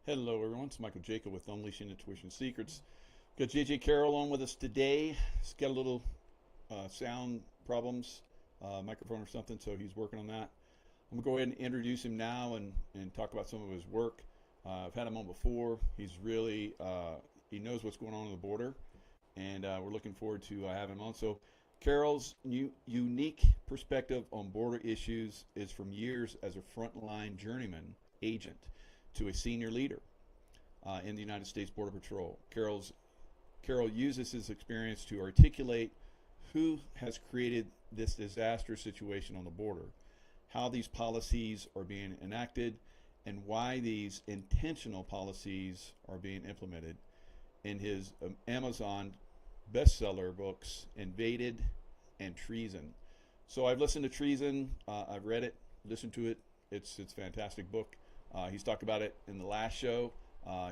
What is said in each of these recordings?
Hello, everyone. It's Michael Jaco with Unleashing Intuition Secrets. Got JJ Carroll on with us today. He's got a little sound problems, microphone or something, so he's working on that. I'm going to go ahead and introduce him now and talk about some of his work. I've had him on before. He's really, he knows what's going on the border, and we're looking forward to having him on. So Carroll's unique perspective on border issues is from years as a frontline journeyman agent to a senior leader in the United States Border Patrol. Carrol uses his experience to articulate who has created this disastrous situation on the border, how these policies are being enacted, and why these intentional policies are being implemented in his Amazon bestseller books, Invaded and Treason. So I've listened to Treason, I've read it, listened to it. It's a fantastic book. He's talked about it in the last show.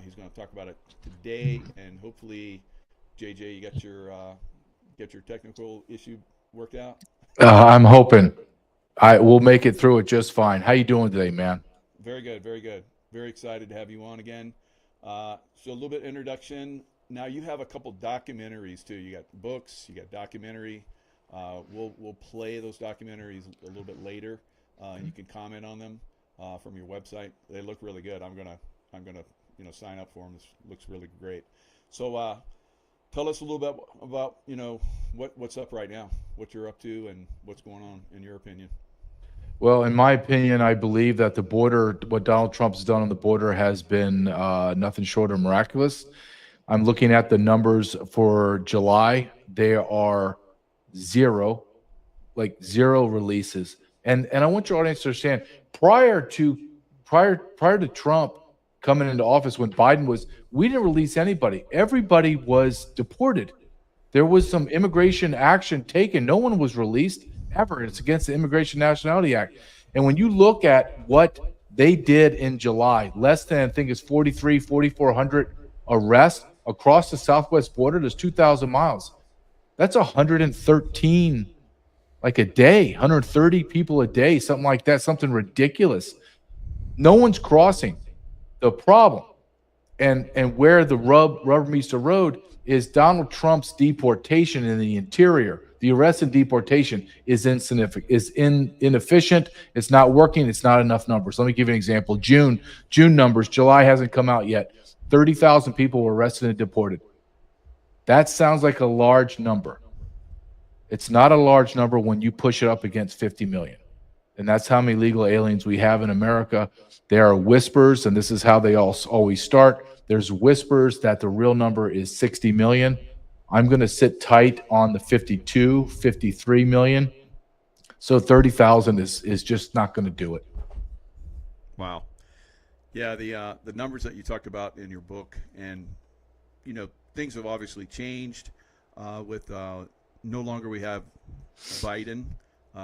He's going to talk about it today, and hopefully, JJ, you got your technical issue worked out. I'm hoping I will make it through it just fine. How you doing today, man? Very good, very good. Very excited to have you on again. So a little bit of introduction. Now you have a couple documentaries too. You got books, you got documentary. We'll play those documentaries a little bit later. You can comment on them from your website. They look really good. I'm gonna sign up for them. This looks really great. So tell us a little bit about what's up right now, what you're up to, and what's going on in your opinion. Well, in my opinion, I believe that the border, what Donald Trump's done on the border, has been nothing short of miraculous. I'm looking at the numbers for July. They are zero releases. And I want your audience to understand, prior to Trump coming into office, when Biden was, we didn't release anybody. Everybody was deported. There was some immigration action taken. No one was released ever. It's against the Immigration Nationality Act. And when you look at what they did in July, less than, I think it's 4,400 arrests across the southwest border. There's 2,000 miles. That's 113 like a day, 130 people a day, something like that, something ridiculous. No one's crossing. The problem and where the rubber meets the road is Donald Trump's deportation in the interior. The arrest and deportation is insignificant, inefficient. It's not working. It's not enough numbers. Let me give you an example. June numbers. July hasn't come out yet. 30,000 people were arrested and deported. That sounds like a large number. It's not a large number when you push it up against 50 million. And that's how many illegal aliens we have in America. There are whispers, and this is how they always start. There's whispers that the real number is 60 million. I'm going to sit tight on the 52, 53 million. So 30,000 is just not going to do it. Wow. Yeah, the numbers that you talked about in your book, and things have obviously changed with no longer we have Biden.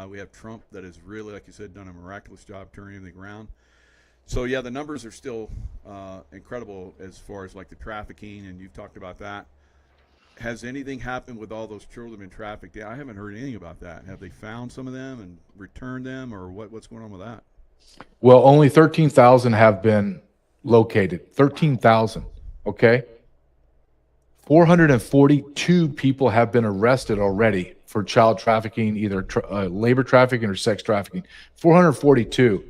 We have Trump that has really, like you said, done a miraculous job turning everything around. So yeah, the numbers are still incredible as far as like the trafficking, and you've talked about that. Has anything happened with all those children in trafficked? I haven't heard anything about that. Have they found some of them and returned them, or what's going on with that? Well, only 13,000 have been located. 13,000. Okay. 442 people have been arrested already for child trafficking, either labor trafficking or sex trafficking. 442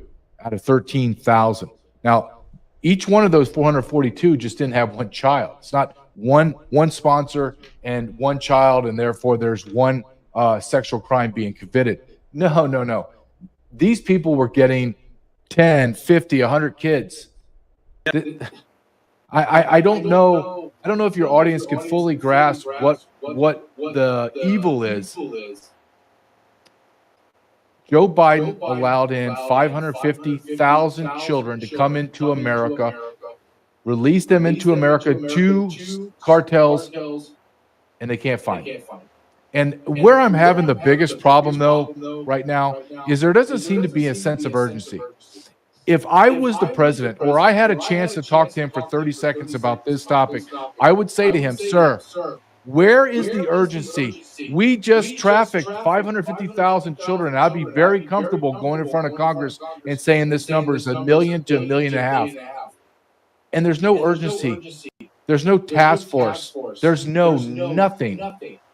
out of 13,000. Now, each one of those 442 just didn't have one child. It's not one sponsor and one child, and therefore there's one sexual crime being committed. No. These people were getting 10, 50, 100 kids. I don't know. I don't know if your audience can fully grasp what the evil is. Joe Biden allowed in 550,000 children to come into America, release them into America to cartels, and they can't find them. And where I'm having the biggest problem, though, right now, is there doesn't seem to be a sense of urgency. If I was the president, or I had a chance to talk to him for 30 seconds about this topic, I would say to him, sir, where is the urgency? We just trafficked 550,000 children, and I'd be very comfortable going in front of Congress and saying this number is 1 million to 1.5 million. And there's no urgency. There's no task force. There's no nothing.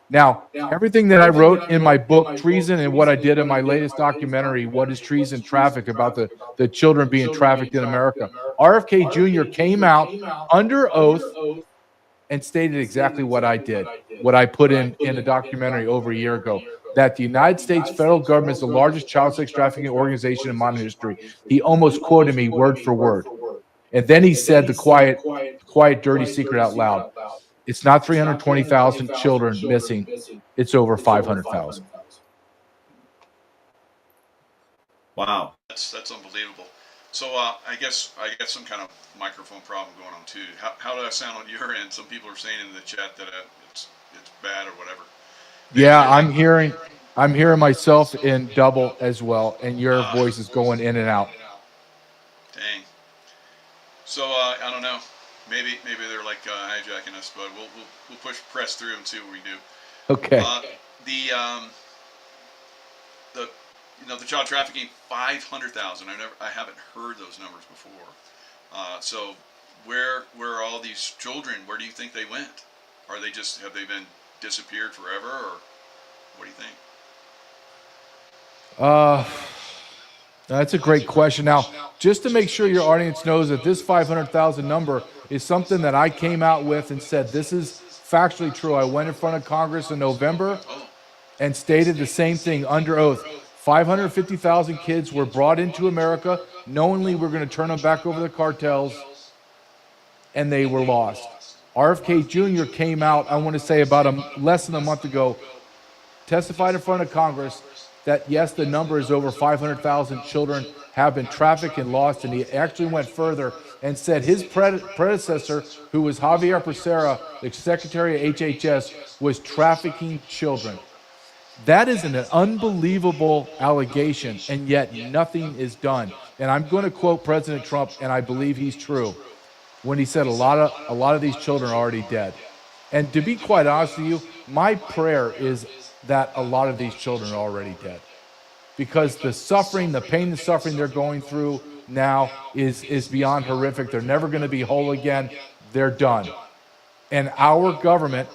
Now, everything that I wrote in my book, Treason, and what I did in my latest documentary, What is Treason? Traffic, about the children being trafficked in America, RFK Jr. came out under oath and stated exactly what I did, what I put in the documentary over a year ago, that the United States federal government is the largest child sex trafficking organization in modern history. He almost quoted me word for word. And then he said the quiet, dirty secret out loud. It's not 320,000 children missing. It's over 500,000. Wow, that's unbelievable. So I guess I got some kind of microphone problem going on too. How does that sound on your end? Some people are saying in the chat that it's bad or whatever. Yeah, I'm hearing myself in double as well, and your voice is going in and out. Dang. So I don't know. Maybe they're like hijacking us, but we'll press through and see what we do. Okay. The child trafficking, 500,000. I haven't heard those numbers before. So where are all these children? Where do you think they went? Have they been disappeared forever, or what do you think? That's a great question. Now, just to make sure your audience knows that this 500,000 number is something that I came out with and said, this is factually true. I went in front of Congress in November and stated the same thing under oath. 550,000 kids were brought into America. Knowingly, we're going to turn them back over to the cartels, and they were lost. RFK Jr. came out, I want to say about less than a month ago, testified in front of Congress that, yes, the number is over 500,000 children have been trafficked and lost, and he actually went further and said his predecessor, who was Javier Becerra, the Secretary of HHS, was trafficking children. That is an unbelievable allegation, and yet nothing is done. And I'm going to quote President Trump, and I believe he's true, when he said a lot of these children are already dead. And to be quite honest with you, my prayer is that a lot of these children are already dead, because the suffering, the pain and suffering they're going through now is beyond horrific. They're never going to be whole again. They're done. And our government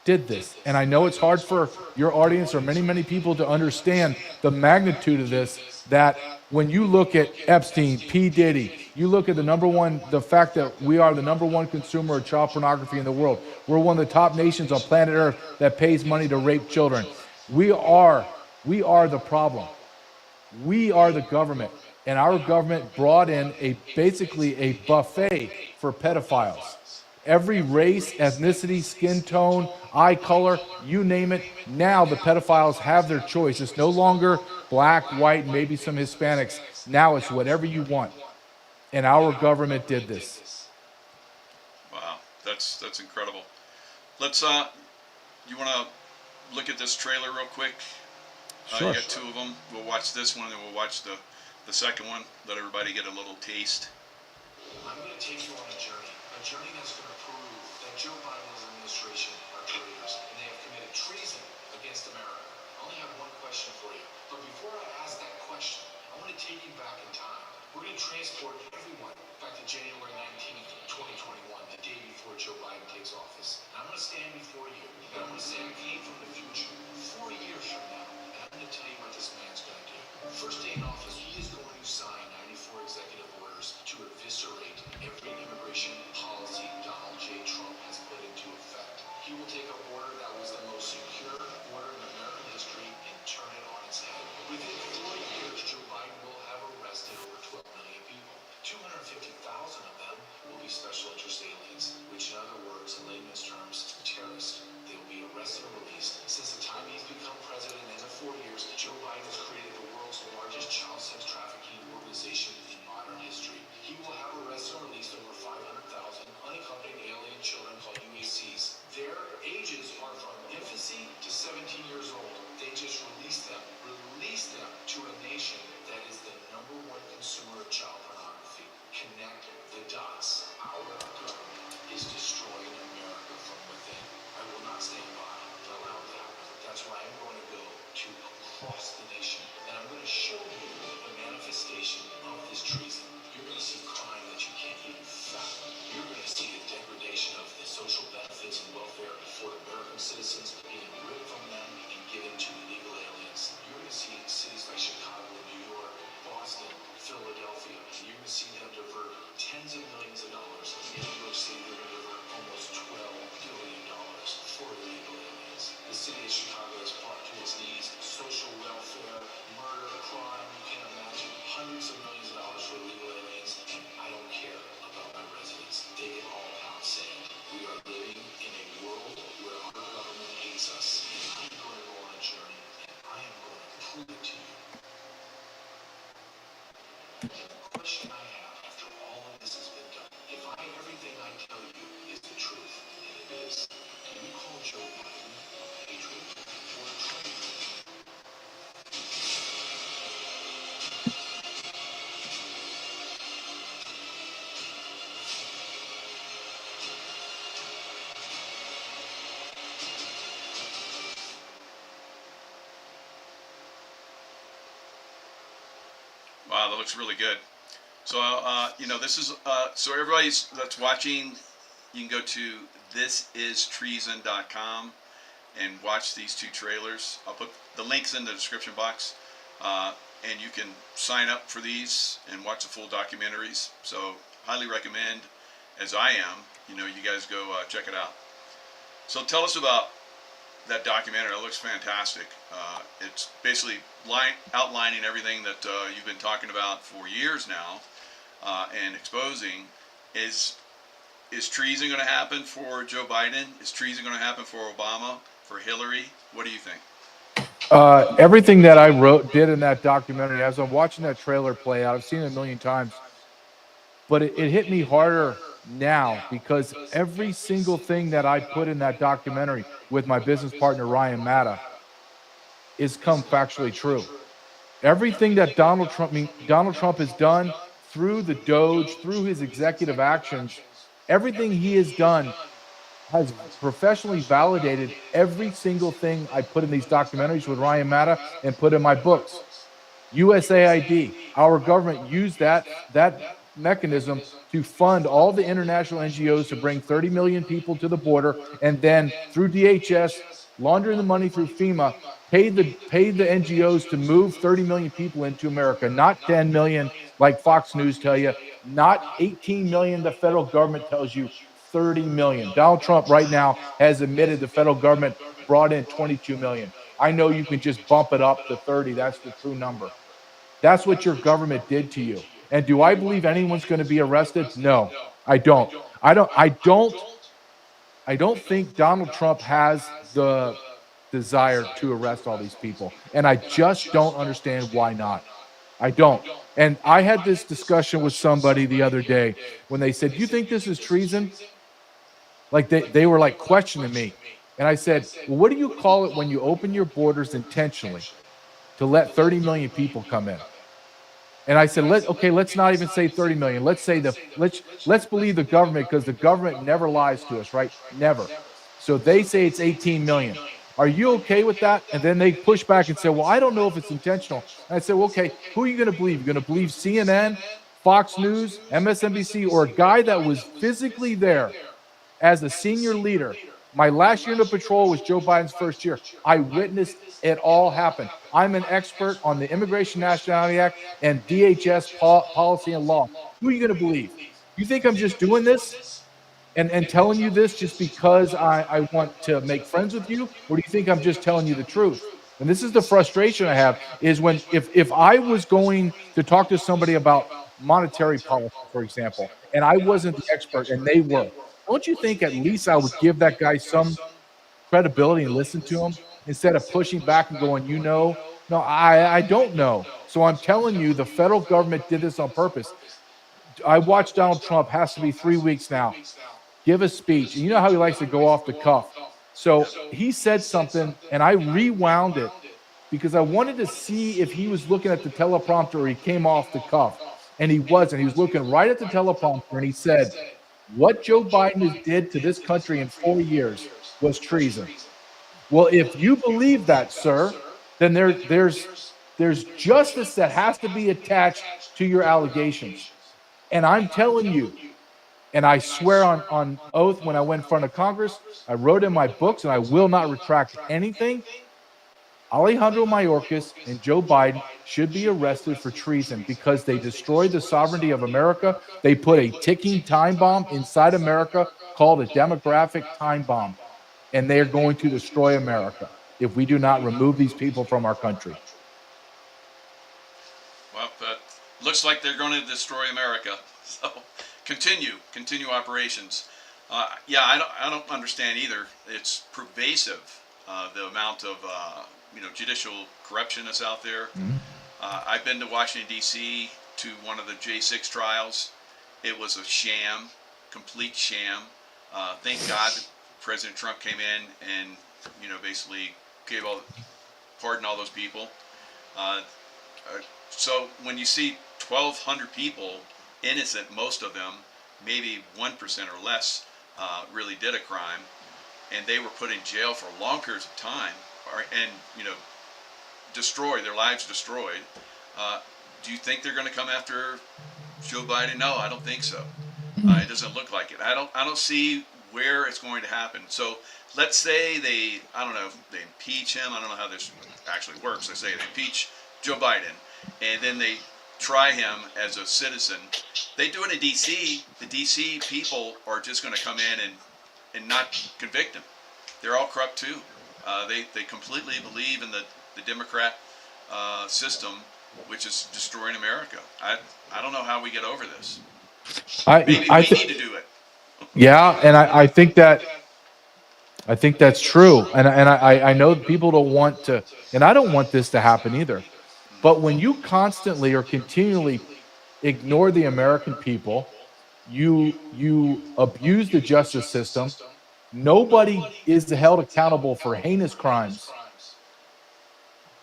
did this. And I know it's hard for your audience or many people to understand the magnitude of this, that when you look at Epstein, P. Diddy, you look at the fact that we are the #1 consumer of child pornography in the world. We're one of the top nations on planet Earth that pays money to rape children. We are the problem. We are the government. And our government brought in basically a buffet for pedophiles. Every race, ethnicity, skin tone, eye color, you name it. Now the pedophiles have their choice. It's no longer black, white, maybe some Hispanics. Now it's whatever you want. And our government did this. Wow, that's incredible. Let's you want to look at this trailer real quick? Sure. You got two of them. We'll watch this one, and then we'll watch the second one. Let everybody get a little taste. I'm going to take you on a journey that's going to prove that Joe Biden's administration are traitors, and they have committed treason against America. I only have one question for you, but before I ask that question, I want to take you back in time. We're going to transport everyone back to January 19th, 2021, the day before Joe Biden takes office. And I'm going to stand before you, and I'm going to say I came from the future, 4 years from now, and I'm going to tell you what this man's going to do. First day in office, he is going to sign 94 executive orders to eviscerate every immigration policy Donald J. Trump has put into effect. He will take a border that was the most secure border in American history and turn it on its head. Within 4 years, Joe Biden will have arrested over 12 million people. 250,000 of them will be special interest aliens, which in other words, in layman's terms, terrorists. They will be arrested and released. Since the time he's become president, in the 4 years, Joe Biden has created the world's largest child sex trafficking organization in modern history. He will have arrested and released over 500,000 unaccompanied alien children called UACs. Their ages are from infancy to 17 years old. They just released them to a nation that is the #1 consumer of child pornography. Connect the dots. Our government is destroying America from within. I will not stand by and allow it to happen. That's why I'm going to go to across the nation, and I'm going to show you the manifestation of this treason. You're going to see crime that you can't even fathom. tens of millions of dollars. In New York City, they're going to deliver almost $12 billion for illegal aliens. The city of Chicago is brought to its knees. Social welfare, murder, crime, you can't imagine. Hundreds of millions of dollars for illegal aliens, and I don't care about my residents. They get all pound sand. We are living in a world where our government hates us. And I'm going to go on a journey, and I am going to prove it to you. And the question I have after all of this has been done, if everything I tell you is the truth, and it is, do you call Joe Biden a patriot or a traitor? Wow, that looks really good. So, this is, so everybody that's watching, you can go to thisistreason.com and watch these two trailers. I'll put the links in the description box, and you can sign up for these and watch the full documentaries. So, highly recommend, as I am, you guys go check it out. So, tell us about that documentary. It looks fantastic. It's basically outlining everything that you've been talking about for years now, and exposing. Is treason going to happen for Joe Biden? Is treason going to happen for Obama, for Hillary? What do you think? Everything that I did in that documentary, as I'm watching that trailer play out, I've seen it a million times, but it hit me harder now because every single thing that I put in that documentary with my business partner Ryan Matta is come factually true. Everything that Donald Trump has done through the Doge, through his executive actions, everything he has done has professionally validated every single thing I put in these documentaries with Ryan Matta and put in my books. USAID, our government used that mechanism to fund all the international NGOs to bring 30 million people to the border, and then through DHS, laundering the money through FEMA, paid the NGOs to move 30 million people into America, not 10 million like Fox News tell you, not 18 million the federal government tells you, 30 million. Donald Trump right now has admitted the federal government brought in 22 million. I know you can just bump it up to 30. That's the true number. That's what your government did to you. And do I believe anyone's going to be arrested? No, I don't. I don't think Donald Trump has the desire to arrest all these people. And I just don't understand why not. I don't. And I had this discussion with somebody the other day when they said, "Do you think this is treason?" Like they were like questioning me. And I said, "Well, what do you call it when you open your borders intentionally to let 30 million people come in?" And I said, let's not even say 30 million. Let's say let's believe the government, because the government never lies to us, right? Never. So they say it's 18 million. Are you okay with that? And then they push back and say, well, I don't know if it's intentional. And I said, well, okay, who are you going to believe? You're going to believe CNN, Fox News, MSNBC, or a guy that was physically there as a senior leader? My last year in the patrol was Joe Biden's first year. I witnessed it all happen. I'm an expert on the Immigration Nationality Act and DHS policy and law. Who are you going to believe? You think I'm just doing this and telling you this just because I want to make friends with you? Or do you think I'm just telling you the truth? And this is the frustration I have, is when if I was going to talk to somebody about monetary policy, for example, and I wasn't the expert and they were, don't you think at least I would give that guy some credibility and listen to him instead of pushing back and going, no, I don't know. So I'm telling you, the federal government did this on purpose. I watched Donald Trump, has to be 3 weeks now, give a speech. And you know how he likes to go off the cuff. So he said something, and I rewound it because I wanted to see if he was looking at the teleprompter or he came off the cuff. And he wasn't. He was looking right at the teleprompter, and he said, what Joe Biden did to this country in 4 years was treason. Well, if you believe that, sir, then there's justice that has to be attached to your allegations. And I'm telling you, and I swear on oath when I went in front of Congress, I wrote in my books, and I will not retract anything. Alejandro Mayorkas and Joe Biden should be arrested for treason because they destroyed the sovereignty of America. They put a ticking time bomb inside America called a demographic time bomb, and they are going to destroy America if we do not remove these people from our country. Well, looks like they're going to destroy America. So continue operations. Yeah, I don't understand either. It's pervasive, the amount of judicial corruption that's out there. Mm-hmm. I've been to Washington D.C. to one of the J6 trials. It was a sham, complete sham. Thank God that President Trump came in and basically pardoned all those people. So when you see 1,200 people, innocent, most of them, maybe 1% or less, really did a crime, and they were put in jail for long periods of time, and destroyed, their lives destroyed. Do you think they're going to come after Joe Biden? No, I don't think so. It doesn't look like it. I don't see where it's going to happen. So let's say they impeach him. I don't know how this actually works. Let's say they impeach Joe Biden, and then they try him as a citizen. They do it in D.C. The D.C. people are just going to come in and not convict him. They're all corrupt too. They completely believe in the Democrat system, which is destroying America. I don't know how we get over this. Maybe we need to do it. Yeah, and I think that's true. And I know people don't want to, and I don't want this to happen either. But when you constantly or continually ignore the American people, you abuse the justice system. Nobody is held accountable for heinous crimes.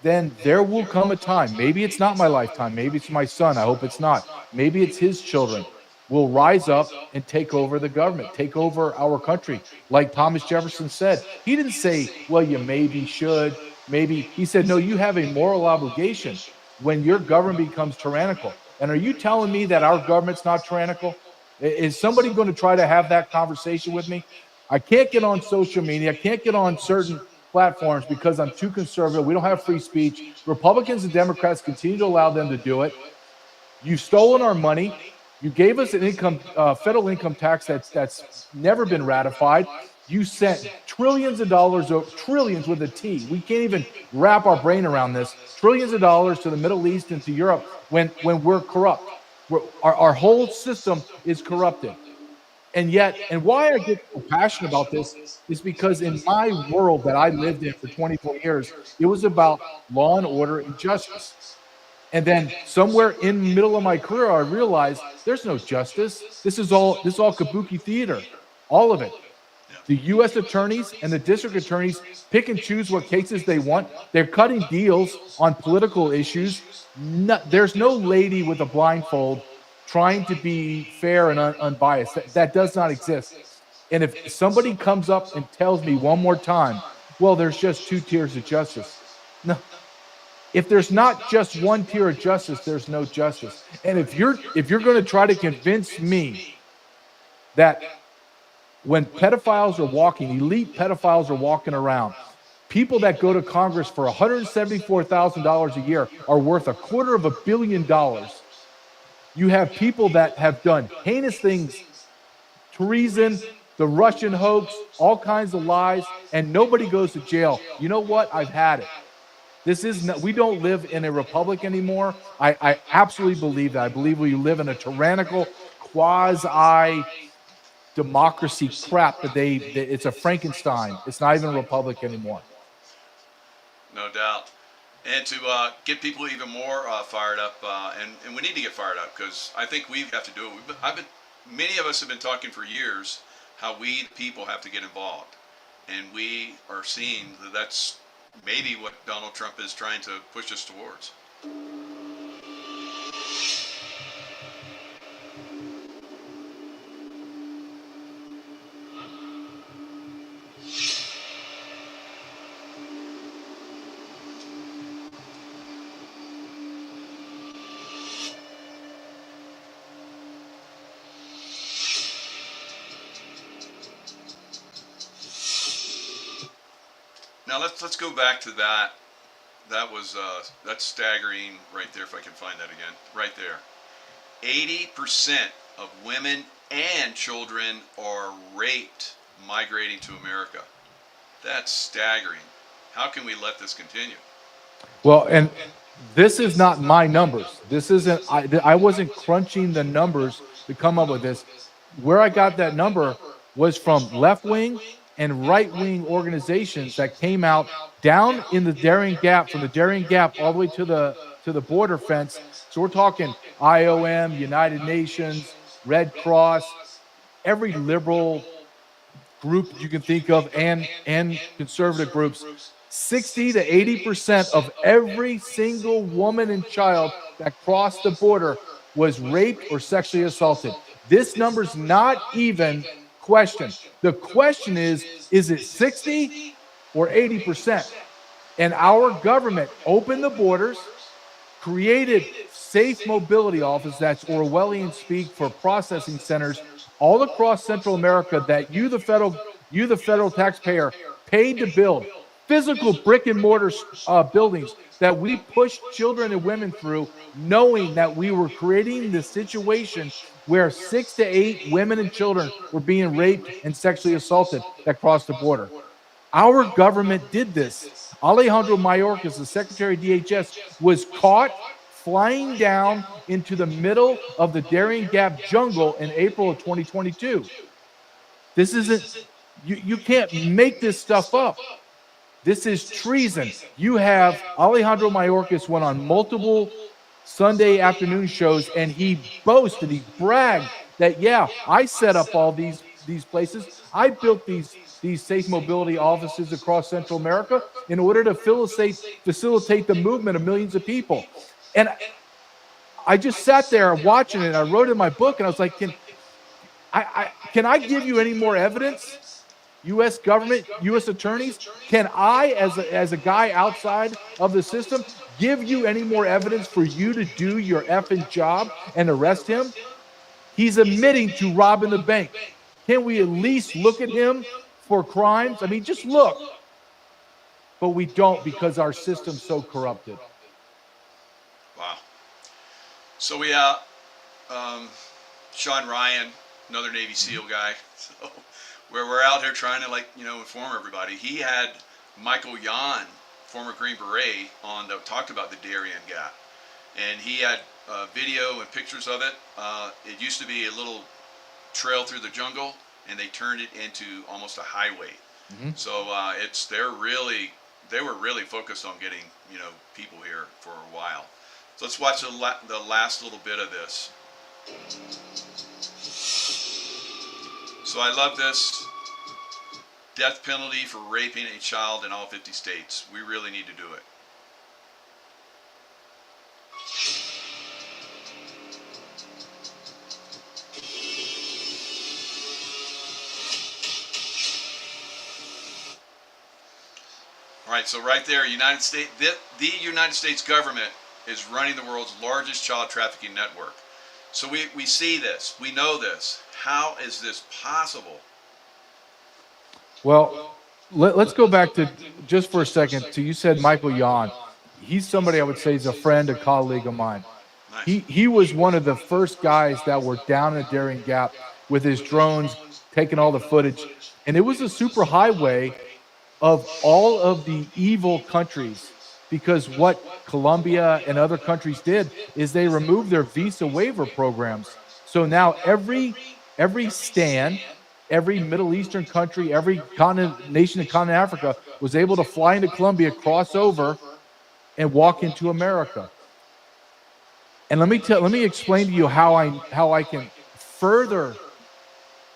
Then there will come a time, maybe it's not my lifetime, maybe it's my son, I hope it's not, maybe it's his children, will rise up and take over the government, take over our country. Like Thomas Jefferson said, he didn't say, well, you maybe should, maybe. He said, no, you have a moral obligation when your government becomes tyrannical. And are you telling me that our government's not tyrannical? Is somebody going to try to have that conversation with me? I can't get on social media. I can't get on certain platforms because I'm too conservative. We don't have free speech. Republicans and Democrats continue to allow them to do it. You've stolen our money. You gave us an federal income tax that's never been ratified. You sent trillions of dollars, trillions with a T. We can't even wrap our brain around this. Trillions of dollars to the Middle East and to Europe when we're corrupt. Our whole system is corrupted. And why I get so passionate about this is because in my world that I lived in for 24 years, it was about law and order and justice. And then somewhere in the middle of my career, I realized there's no justice. This is all kabuki theater, all of it. The U.S. attorneys and the district attorneys pick and choose what cases they want. They're cutting deals on political issues. There's no lady with a blindfold trying to be fair and unbiased. That does not exist. And if somebody comes up and tells me one more time, well, there's just two tiers of justice. No. If there's not just one tier of justice, there's no justice. And if you're going to try to convince me that when pedophiles are walking, elite pedophiles are walking around, people that go to Congress for $174,000 a year are worth $250 million. You have people that have done heinous things, treason, the Russian hoax, all kinds of lies, and nobody goes to jail. You know what? I've had it. We don't live in a republic anymore. I absolutely believe that. I believe we live in a tyrannical, quasi-democracy crap that it's a Frankenstein. It's not even a republic anymore. No doubt. And to get people even more fired up, and we need to get fired up because I think we have to do it. Many of us have been talking for years how we, the people, have to get involved. And we are seeing that that's maybe what Donald Trump is trying to push us towards. Now let's go back to that that's staggering right there. If I can find that again, right there. 80% of women and children are raped migrating to America. That's staggering. How can we let this continue? Well, and this is not my numbers. This isn't, I wasn't crunching the numbers to come up with this. Where I got that number was from left-wing and right-wing organizations that came out down in the Darian Gap, from the Darian Gap all the way to the border fence. So we're talking IOM, United Nations, Red Cross, every liberal group you can think of, and conservative groups. 60 to 80% of every single woman and child that crossed the border was raped or sexually assaulted. This number's not even questioned. The question is it 60 or 80%? And our government opened the borders, created safe mobility offices, that's Orwellian speak for processing centers all across Central America that you, the federal taxpayer, paid to build. Physical brick and mortar buildings that we pushed children and women through, knowing that we were creating the situation where 6 to 8 women and children were being raped and sexually assaulted that crossed the border. Our government did this. Alejandro Mayorkas, the Secretary of DHS, was caught flying down into the middle of the Darian Gap jungle in April of 2022. This isn't, you can't make this stuff up. This is treason. You have Alejandro Mayorkas went on multiple Sunday afternoon shows, and he boasted, he bragged that, yeah, I set up all these places. I built these safe mobility offices across Central America in order to facilitate the movement of millions of people. And I just sat there watching it. I wrote in my book, and I was like, can I give you any more evidence? U.S. government, U.S. attorneys, can I, as a guy outside of the system, give you any more evidence for you to do your effing job and arrest him? He's admitting to robbing the bank. Can we at least look at him for crimes? I mean, just look. But we don't, because our system's so corrupted. Wow. So we have Sean Ryan, another Navy SEAL guy. So where we're out here trying to, inform everybody. He had Michael Yan, former Green Beret, on that talked about the Darian Gap. And he had video and pictures of it. It used to be a little trail through the jungle, and they turned it into almost a highway. Mm-hmm. So they were really focused on getting, people here for a while. So let's watch the last little bit of this. So I love this. Death penalty for raping a child in all 50 states. We really need to do it. All right, so right there, United States, the United States government is running the world's largest child trafficking network. So we see this, we know this. How is this possible? Well, let's go back to, just for a second, to you said Michael Yan. He's somebody I would say is a friend, a colleague of mine. Nice. He was one of the first guys that were down at Darian Gap with his drones, taking all the footage. And it was a super highway of all of the evil countries, because what Colombia and other countries did is they removed their visa waiver programs. So now every stand, every Middle Eastern country, every nation in continent Africa was able to fly into Colombia, cross over, and walk into America. And let me explain to you how I can further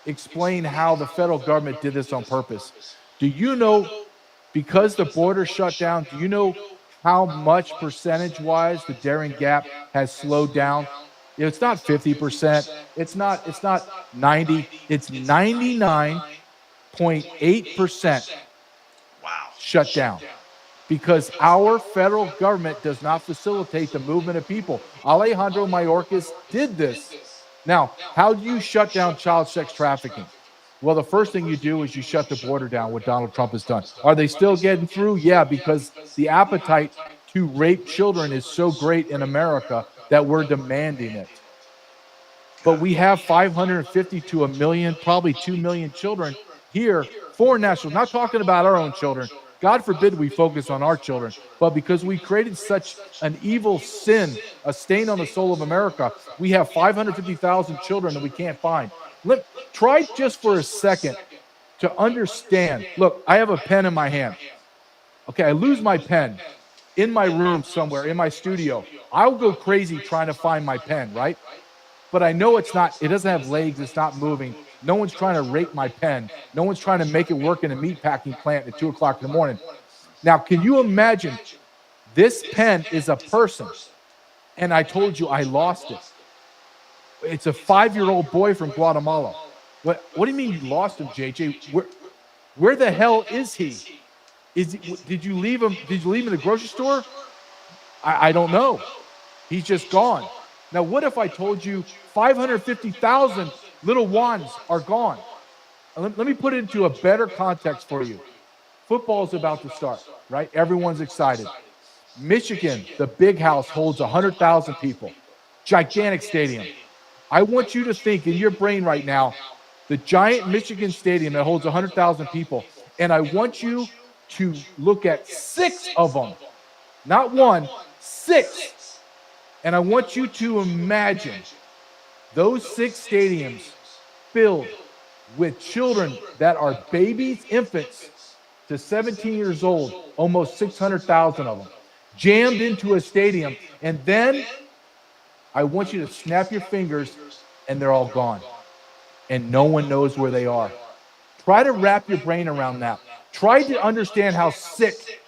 explain how the federal government did this on purpose. Do you know, because the border shut down, do you know how much percentage-wise the Darian Gap has slowed down? It's not 50%. It's not 90. It's 99.8%. Wow. Shut down. Because our federal government does not facilitate the movement of people. Alejandro Mayorkas did this. Now, how do you shut down child sex trafficking? Well, the first thing you do is you shut the border down, what Donald Trump has done. Are they still getting through? Yeah, because the appetite to rape children is so great in America that we're demanding it. But we have 550 to a million, probably 2 million children here, foreign nationals, not talking about our own children. God forbid we focus on our children, but because we created such an evil sin, a stain on the soul of America, we have 550,000 children that we can't find. Try just for a second to understand. Look, I have a pen in my hand. Okay, I lose my pen in my room somewhere, in my studio. I'll go crazy trying to find my pen, right? But I know it doesn't have legs, it's not moving. No one's trying to rape my pen. No one's trying to make it work in a meatpacking plant at 2 o'clock in the morning. Now, can you imagine this pen is a person, and I told you I lost it. It's a 5-year-old boy from Guatemala. What do you mean you lost him, JJ? Where the hell is he? Did you leave him? Did you leave him in the grocery store? I don't know. He's just gone. Now, what if I told you 550,000 little ones are gone? Let me put it into a better context for you. Football's about to start, right? Everyone's excited. Michigan, the big house, holds 100,000 people. Gigantic stadium. I want you to think in your brain right now, the giant Michigan stadium that holds 100,000 people, and I want you to look at 6 of them. Not 1, 6. And I want you to imagine those 6 stadiums filled with children that are babies, infants, to 17 years old, almost 600,000 of them, jammed into a stadium. And then I want you to snap your fingers and they're all gone. And no one knows where they are. Try to wrap your brain around that. Try to understand how sick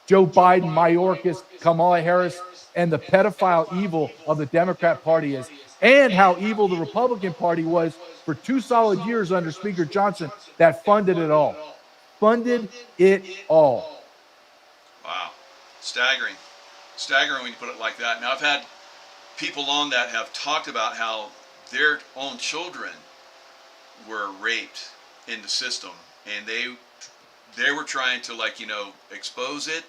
Joe Biden, Mayorkas, Kamala Harris, and the pedophile evil of the Democrat Party is, and how evil the Republican Party was for 2 solid years under Speaker Johnson that funded it all. Funded it all. Wow. Staggering. Staggering when you put it like that. Now, I've had people on that have talked about how their own children were raped in the system, and they were trying to, like, expose it,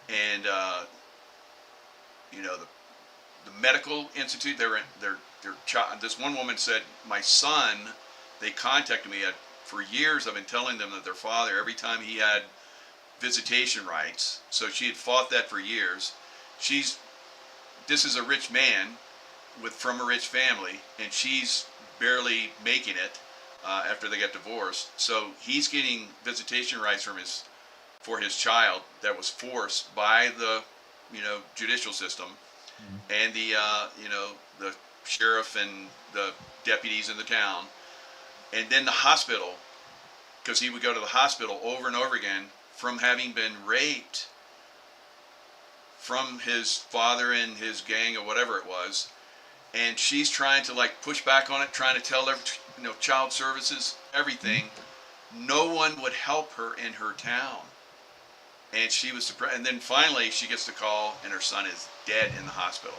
and the medical institute, their child. This one woman said, my son, they contacted me for years. I've been telling them that their father, every time he had visitation rights, so she had fought that for years. This is a rich man from a rich family, and she's barely making it after they got divorced. So he's getting visitation rights for his child that was forced by the judicial system, and the sheriff and the deputies in the town, and then the hospital, because he would go to the hospital over and over again from having been raped from his father and his gang or whatever it was. And she's trying to push back on it, trying to tell child services, everything. No one would help her in her town. And she was surprised. And then finally she gets the call, and her son is dead in the hospital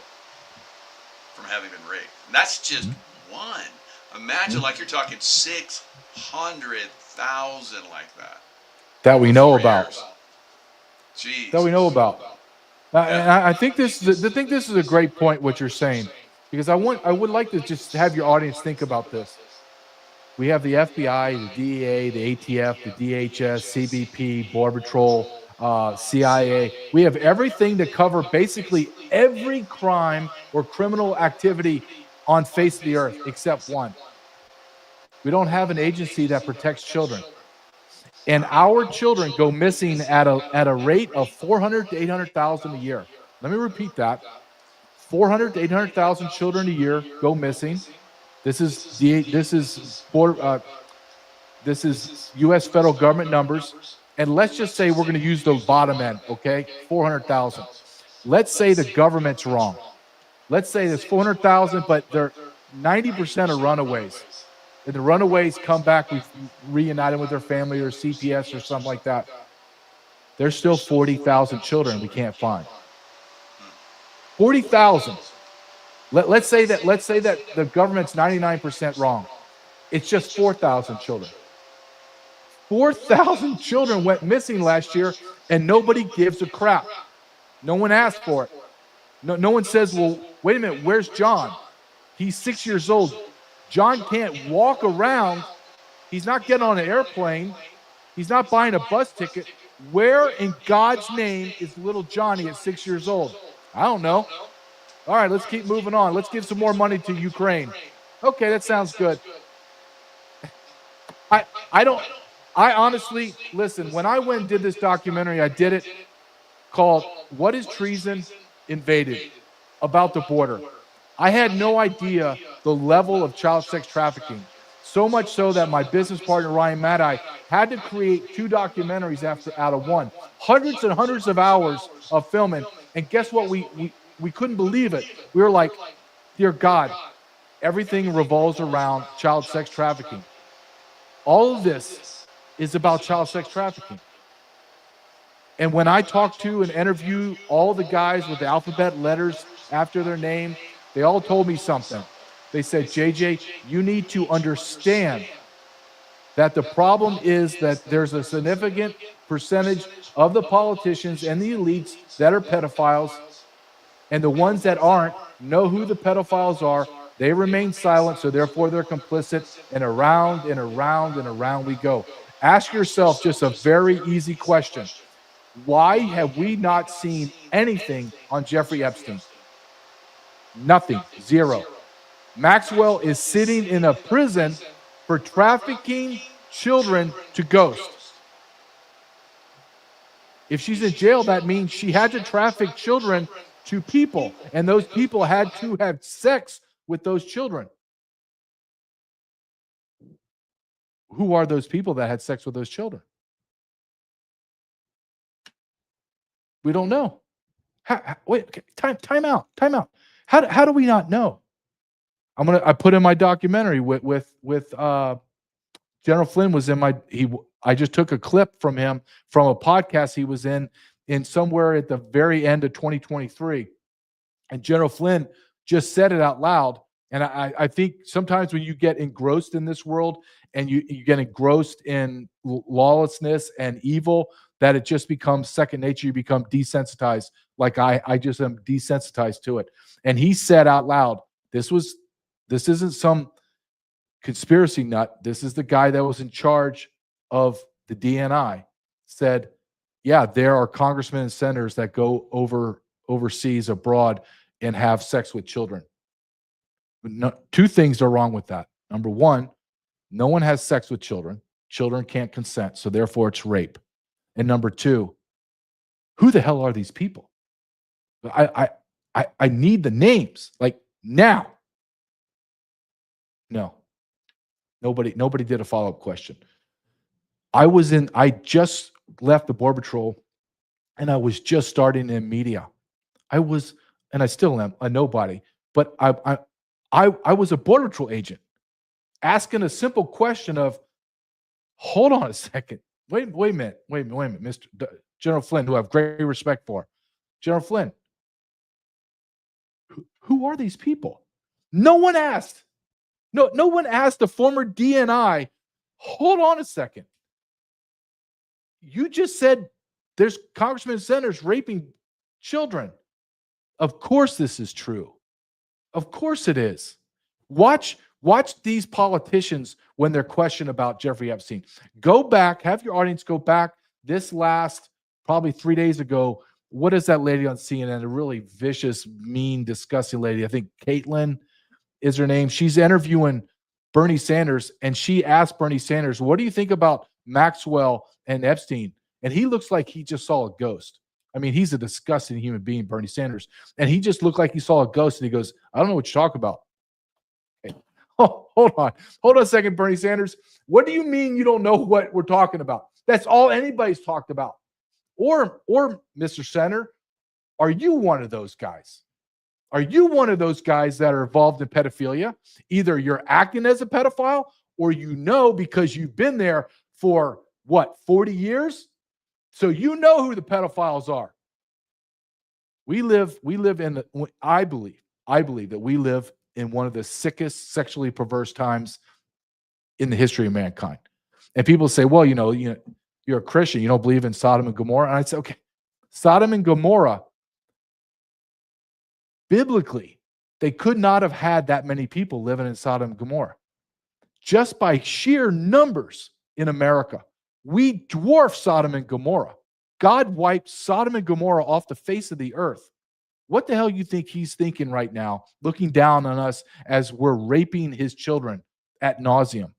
from having been raped. And that's just one. Imagine, you're talking 600,000 like that. That we know about. Jeez. That we know about. And I think this is a great point, what you're saying, because I would like to just have your audience think about this. We have the FBI, the DEA, the ATF, the DHS, CBP, Border Patrol, CIA. We have everything to cover basically every crime or criminal activity on face of the earth except one. We don't have an agency that protects children. And our children go missing at a rate of 400 to 800,000 a year. Let me repeat that. 400 to 800,000 children a year go missing. This is U.S. federal government numbers. And let's just say we're going to use the bottom end, okay? 400,000. Let's say the government's wrong. Let's say there's 400,000, but they're 90% are runaways. And the runaways come back, we reunite them with their family or CPS or something like that. There's still 40,000 children we can't find. 40,000. Let's say that the government's 99% wrong. It's just 4,000 children. 4,000 children went missing last year, and nobody gives a crap. No one asked for it. No one says, well, wait a minute, where's John? He's 6 years old. John can't walk around. He's not getting on an airplane. He's not buying a bus ticket. Where in God's name is little Johnny at 6 years old? I don't know. All right, let's keep moving on. Let's give some more money to Ukraine. Okay, that sounds good. I honestly, listen, when I went and did this documentary, I did it called What is Treason Invaded? About the border. I had no idea the level of child sex trafficking. So much so that my business partner, Ryan Maddai, had to create 2 documentaries out of one. Hundreds and hundreds of hours of filming. And guess what? We couldn't believe it. We were like, dear God, everything revolves around child sex trafficking. All of this is about child sex trafficking. And when I talk to and interview all the guys with the alphabet letters after their name, they all told me something. They said, JJ, you need to understand that the problem is that there's a significant percentage of the politicians and the elites that are pedophiles, and the ones that aren't know who the pedophiles are. They remain silent, so therefore they're complicit, and around and around and around we go. Ask yourself just a very easy question. Why have we not seen anything on Jeffrey Epstein? Nothing. Zero. Maxwell is sitting in a prison for trafficking children to ghosts. If she's in jail, that means she had to traffic children to people, and those people had to have sex with those children. Who are those people that had sex with those children? We don't know. Wait, okay, time out. How do we not know? I put in my documentary with General Flynn was in I just took a clip from him from a podcast he was in somewhere at the very end of 2023. And General Flynn just said it out loud. And I think sometimes when you get engrossed in this world and you get engrossed in lawlessness and evil, that it just becomes second nature. You become desensitized. Like I just am desensitized to it. And he said out loud, this isn't some conspiracy nut. This is the guy that was in charge of the DNI. Said, yeah, there are congressmen and senators that go overseas abroad and have sex with children. No, 2 things are wrong with that. Number 1, no one has sex with children. Children can't consent, so therefore it's rape. And number 2, who the hell are these people? I need the names, like now. No. Nobody did a follow-up question. I just left the Border Patrol, and I was just starting in media. And I still am a nobody, but I was a Border Patrol agent asking a simple question of, hold on a second. Wait a minute, Mr. General Flynn, who I have great respect for. General Flynn, who are these people? No one asked. No one asked the former DNI, hold on a second. You just said there's congressmen and senators raping children. Of course this is true. Of course it is. Watch these politicians when they're questioned about Jeffrey Epstein. Go back, have your audience go back this last probably 3 days ago. What is that lady on CNN? A really vicious, mean, disgusting lady. I think Caitlin is her name. She's interviewing Bernie Sanders, and she asked Bernie Sanders, what do you think about Maxwell and Epstein? And he looks like he just saw a ghost. I mean, he's a disgusting human being, Bernie Sanders. And he just looked like he saw a ghost, and he goes, I don't know what you talk about. Okay. Oh, hold on a second, Bernie Sanders. What do you mean you don't know what we're talking about? That's all anybody's talked about. Or Mr. Senator, are you one of those guys? Are you one of those guys that are involved in pedophilia? Either you're acting as a pedophile, or you know because you've been there for, 40 years? So you know who the pedophiles are. We live in, I believe that we live in one of the sickest sexually perverse times in the history of mankind. And people say, well, you're a Christian, you don't believe in Sodom and Gomorrah. And I say, okay, Sodom and Gomorrah biblically, they could not have had that many people living in Sodom and Gomorrah. Just by sheer numbers in America, we dwarf Sodom and Gomorrah. God wiped Sodom and Gomorrah off the face of the earth. What the hell you think he's thinking right now, looking down on us as we're raping his children ad nauseum?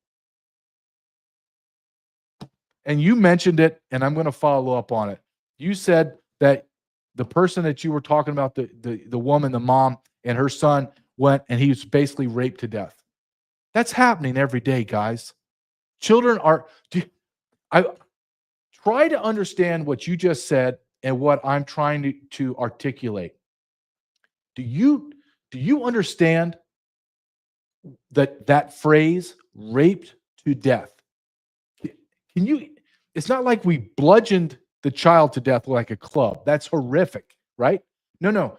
And you mentioned it, and I'm going to follow up on it. You said that the person that you were talking about, the woman, the mom, and her son went, and he was basically raped to death. That's happening every day, guys. Children are. I try to understand what you just said and what I'm trying to articulate. Do you understand that phrase, raped to death? Can you? It's not like we bludgeoned the child to death like a club. That's horrific, right? No.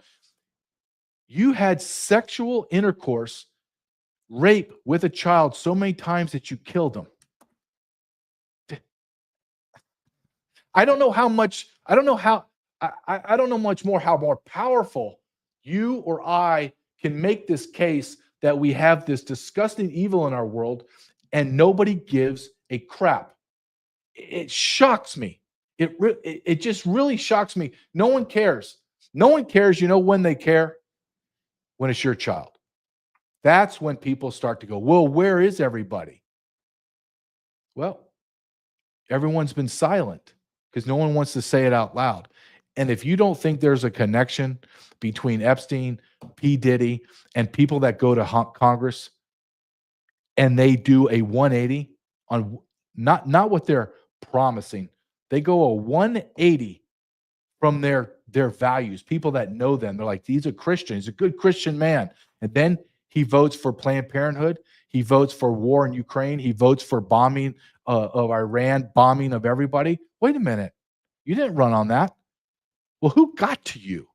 You had sexual intercourse, rape with a child so many times that you killed them. I don't know much more how more powerful you or I can make this case that we have this disgusting evil in our world and nobody gives a crap. It shocks me. It just really shocks me. No one cares. No one cares. You know when they care? When it's your child. That's when people start to go, well, where is everybody? Well, everyone's been silent because no one wants to say it out loud. And if you don't think there's a connection between Epstein, P. Diddy, and people that go to Congress and they do a 180 on not what they're promising, they go a 180 from their values, people that know them. They're like, he's a Christian, he's a good Christian man. And then he votes for Planned Parenthood. He votes for war in Ukraine. He votes for bombing of Iran, bombing of everybody. Wait a minute. You didn't run on that. Well, who got to you?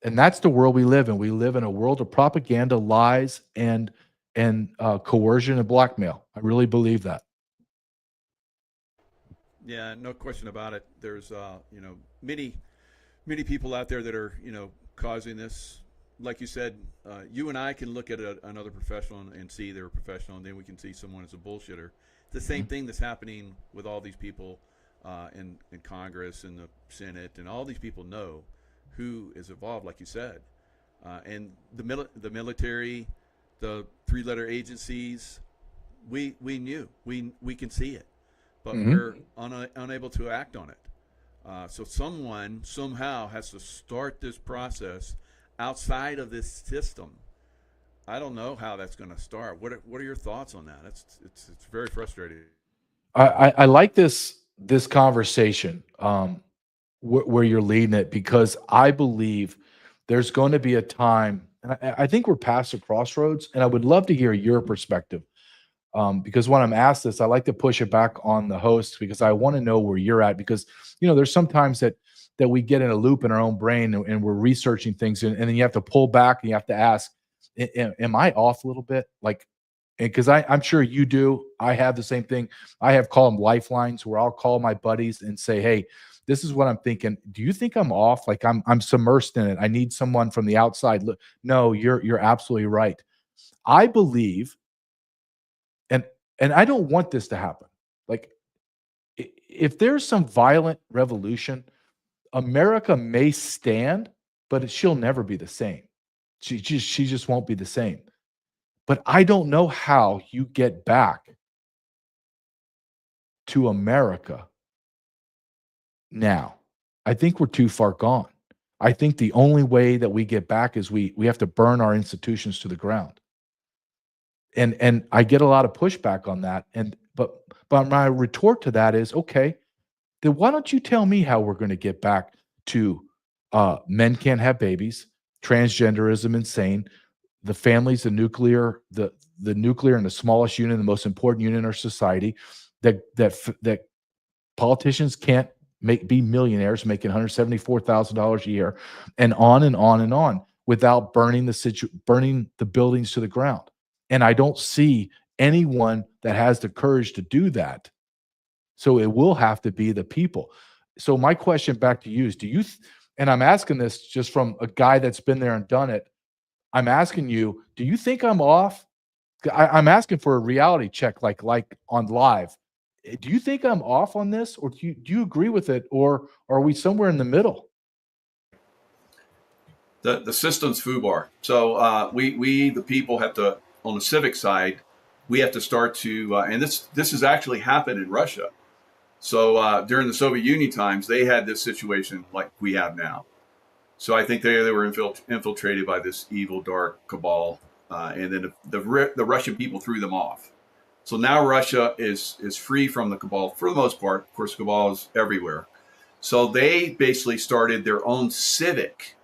And that's the world we live in. We live in a world of propaganda, lies, and coercion and blackmail. I really believe that. Yeah, no question about it. There's many people out there that are causing this. Like you said, you and I can look at another professional and see they're a professional, and then we can see someone as a bullshitter. It's the same thing that's happening with all these people in Congress and the Senate, and all these people know who is involved, like you said, and the military, the three-letter agencies. We knew, we can see it, but we're unable to act on it. So someone somehow has to start this process outside of this system. I don't know how that's going to start. What are your thoughts on that? It's very frustrating. I like this conversation where you're leading it, because I believe there's going to be a time, and I think we're past the crossroads, and I would love to hear your perspective. Because when I'm asked this, I like to push it back on the host, because I want to know where you're at, because there's sometimes that we get in a loop in our own brain and we're researching things, and then you have to pull back and you have to ask, am I off a little bit? Like, because I'm sure you do. I have the same thing. I have call them lifelines where I'll call my buddies and say, hey, this is what I'm thinking. Do you think I'm off? Like I'm submersed in it. I need someone from the outside. Look, no, you're absolutely right. I believe, and I don't want this to happen. Like, if there's some violent revolution, America may stand, but she'll never be the same. She just won't be the same. But I don't know how you get back to America now. I think we're too far gone. I think the only way that we get back is we have to burn our institutions to the ground. And I get a lot of pushback on that. But my retort to that is, okay, then why don't you tell me how we're going to get back to men can't have babies, transgenderism insane, the family's the nuclear and the smallest unit, the most important unit in our society, that politicians can't be millionaires making $174,000 a year, and on and on and on, without burning the buildings to the ground. And I don't see anyone that has the courage to do that. So it will have to be the people. So my question back to you is, and I'm asking this just from a guy that's been there and done it. I'm asking you, do you think I'm off? I'm asking for a reality check, like on live. Do you think I'm off on this, or do you agree with it, or are we somewhere in the middle? The system's FUBAR. So we the people have to, on the civic side, we have to start to, and this has actually happened in Russia. So during the Soviet Union times, they had this situation like we have now. So I think they were infiltrated by this evil, dark cabal, and then the Russian people threw them off. So now Russia is free from the cabal for the most part. Of course, the cabal is everywhere. So they basically started their own civic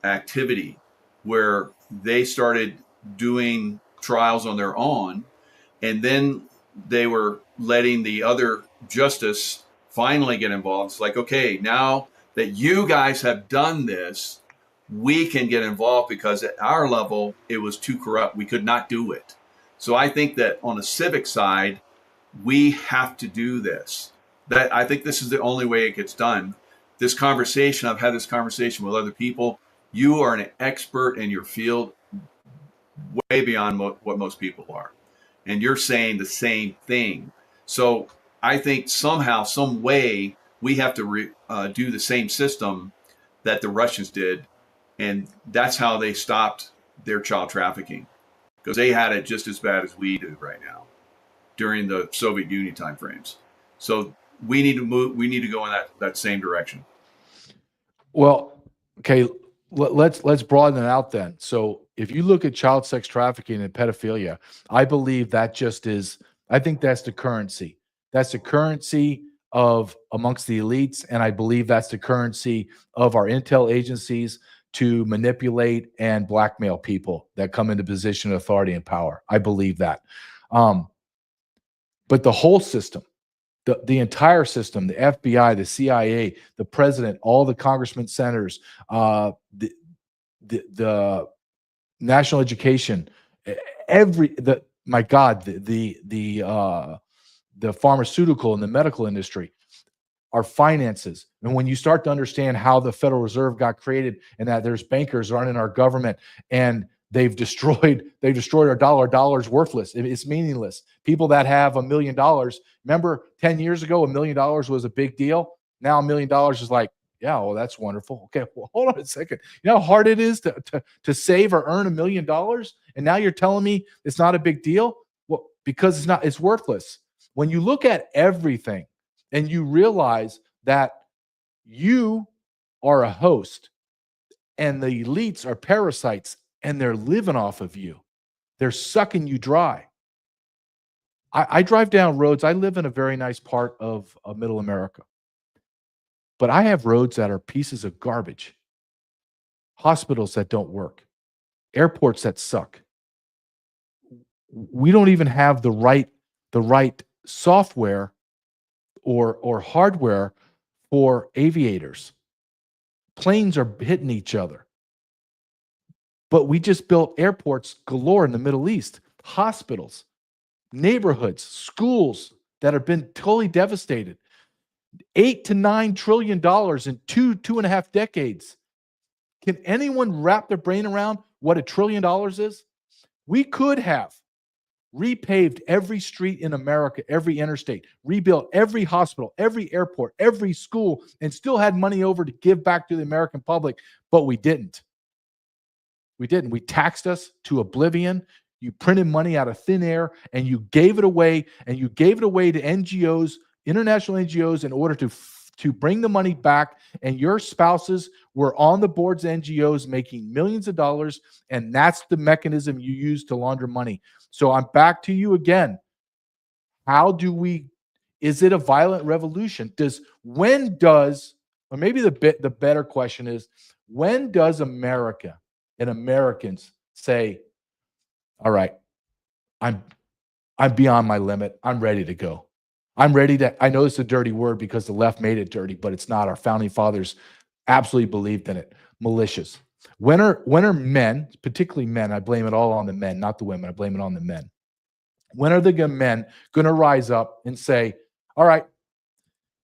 activity where they started doing trials on their own, and then they were letting the other justice finally get involved. It's like, okay, now that you guys have done this, we can get involved because at our level, it was too corrupt. We could not do it. So I think that on the civic side, we have to do this. That I think this is the only way it gets done. This conversation, I've had this conversation with other people. You are an expert in your field way beyond what most people are. And you're saying the same thing. So I think somehow, some way, we have to do the same system that the Russians did. And that's how they stopped their child trafficking, because they had it just as bad as we do right now during the Soviet Union timeframes. So we need to move. We need to go in that same direction. Well, okay, let's broaden it out then. So if you look at child sex trafficking and pedophilia, I believe that just is, I think that's the currency. That's the currency of amongst the elites, and I believe that's the currency of our intel agencies to manipulate and blackmail people that come into position of authority and power. I believe that. But the whole system, the entire system, the FBI, the CIA, the president, all the congressmen, senators, the national education, my God, the pharmaceutical and the medical industry, our finances. And when you start to understand how the Federal Reserve got created and that there's bankers running our government and they've destroyed our dollar. Dollar's worthless. It's meaningless. People that have $1 million, remember 10 years ago, $1 million was a big deal. Now $1 million is like, yeah, well, that's wonderful. Okay, well, hold on a second. You know how hard it is to save or earn $1 million? And now you're telling me it's not a big deal? Well, because it's worthless. When you look at everything and you realize that you are a host and the elites are parasites and they're living off of you, they're sucking you dry. I drive down roads. I live in a very nice part of middle America, but I have roads that are pieces of garbage, hospitals that don't work, airports that suck. We don't even have the right software or hardware for aviators. Planes are hitting each other. But we just built airports galore in the Middle East, hospitals, neighborhoods, schools that have been totally devastated. $8 to $9 trillion in 2.5 decades. Can anyone wrap their brain around what $1 trillion is? We could have repaved every street in America, every interstate, rebuilt every hospital, every airport, every school, and still had money over to give back to the American public, but we didn't. We didn't. We taxed us to oblivion. You printed money out of thin air, and you gave it away, to NGOs, international NGOs, in order to bring the money back, and your spouses were on the boards of NGOs making millions of dollars, and that's the mechanism you use to launder money. So I'm back to you again. Is it a violent revolution? Or maybe the better question is, when does America and Americans say, all right, I'm beyond my limit. I'm ready to go. I'm ready to, I know it's a dirty word because the left made it dirty, but it's not. Our founding fathers absolutely believed in it. Malicious. When are men, particularly men, I blame it all on the men, not the women, I blame it on the men. When are the men going to rise up and say, all right,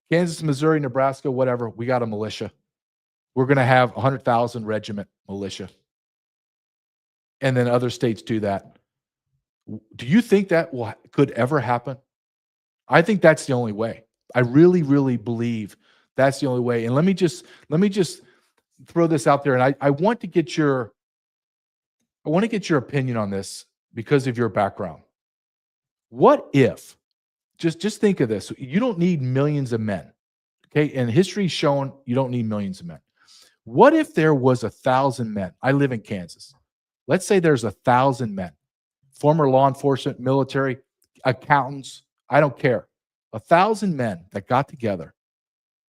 Kansas, Missouri, Nebraska, whatever, we got a militia. we're going to have 100,000 regiment militia. And then other states do that. Do you think that could ever happen? I think that's the only way. I really, really believe that's the only way. And let me just throw this out there. And I want to get your opinion on this because of your background. What if, just think of this. You don't need millions of men. Okay. And history's shown you don't need millions of men. What if there was 1,000 men? I live in Kansas. Let's say there's 1,000 men, former law enforcement, military, accountants, I don't care. 1,000 men that got together,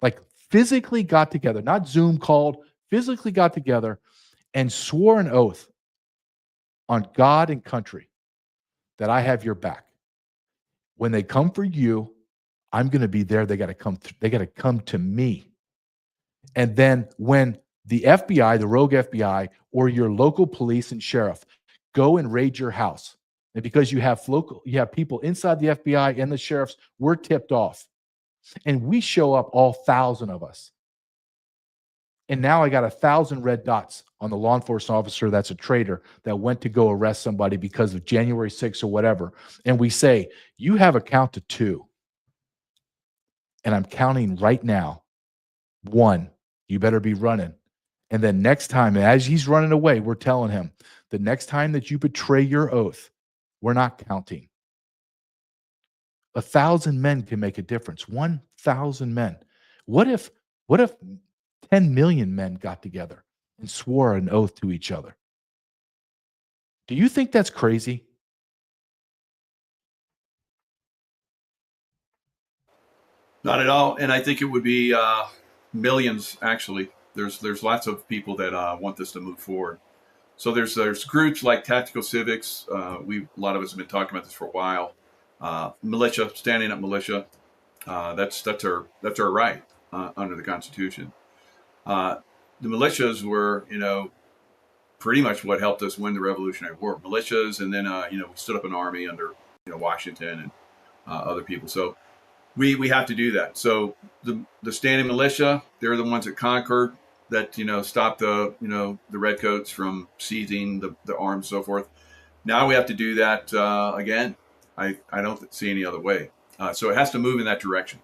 like physically got together, not Zoom called, physically got together and swore an oath on God and country that I have your back. When they come for you, I'm going to be there. They got to come. They got to come to me. And then when the FBI, the rogue FBI, or your local police and sheriff go and raid your house, and because you have people inside the FBI and the sheriffs, we're tipped off, and we show up, all 1,000 of us. And now I got 1,000 red dots on the law enforcement officer that's a traitor that went to go arrest somebody because of January 6th or whatever. And we say, you have a count to 2. And I'm counting right now. 1, you better be running. And then next time, as he's running away, we're telling him, the next time that you betray your oath, we're not counting. 1,000 men can make a difference. 1,000 men. What if 10 million men got together and swore an oath to each other? Do you think that's crazy? Not at all. And I think it would be millions, actually. There's lots of people that want this to move forward. So there's groups like Tactical Civics. A lot of us have been talking about this for a while. Militia, Standing Up Militia. That's our right under the Constitution. The militias were, pretty much what helped us win the Revolutionary War. Militias, and then we stood up an army under Washington and other people. So we have to do that. So the standing militia, they're the ones that conquered, that stopped the redcoats from seizing the arms and so forth. Now we have to do that again. I don't see any other way. So it has to move in that direction.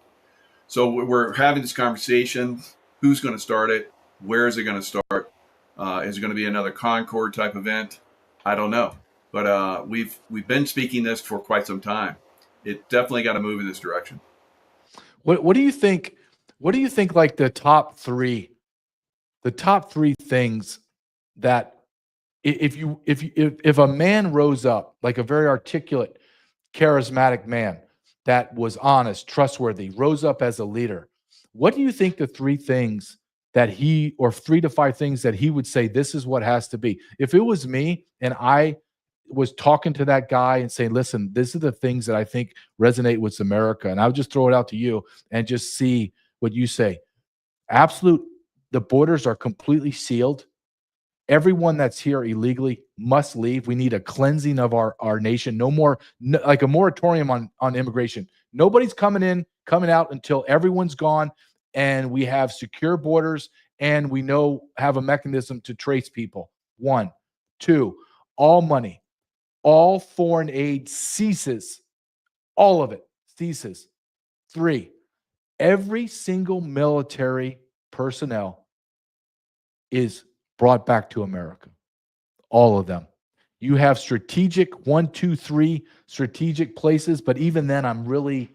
So we're having this conversation. Who's going to start it? Where is it going to start? Is it going to be another Concord type event? I don't know. But we've been speaking this for quite some time. It definitely got to move in this direction. What do you think? What do you think? Like the top three things that if a man rose up, like a very articulate, charismatic man that was honest, trustworthy, rose up as a leader, what do you think the 3 things that or 3 to 5 things that he would say, this is what has to be? If it was me and I was talking to that guy and saying, listen, this are the things that I think resonate with America, and I would just throw it out to you and just see what you say. The borders are completely sealed. Everyone that's here illegally must leave. We need a cleansing of our nation. No more, like a moratorium on immigration. Nobody's coming out until everyone's gone, and we have secure borders, and we have a mechanism to trace people. 1, 2, all money, all foreign aid ceases. All of it ceases. 3, every single military personnel is brought back to America. All of them. You have strategic 1, 2, 3 strategic places, but even then, I'm really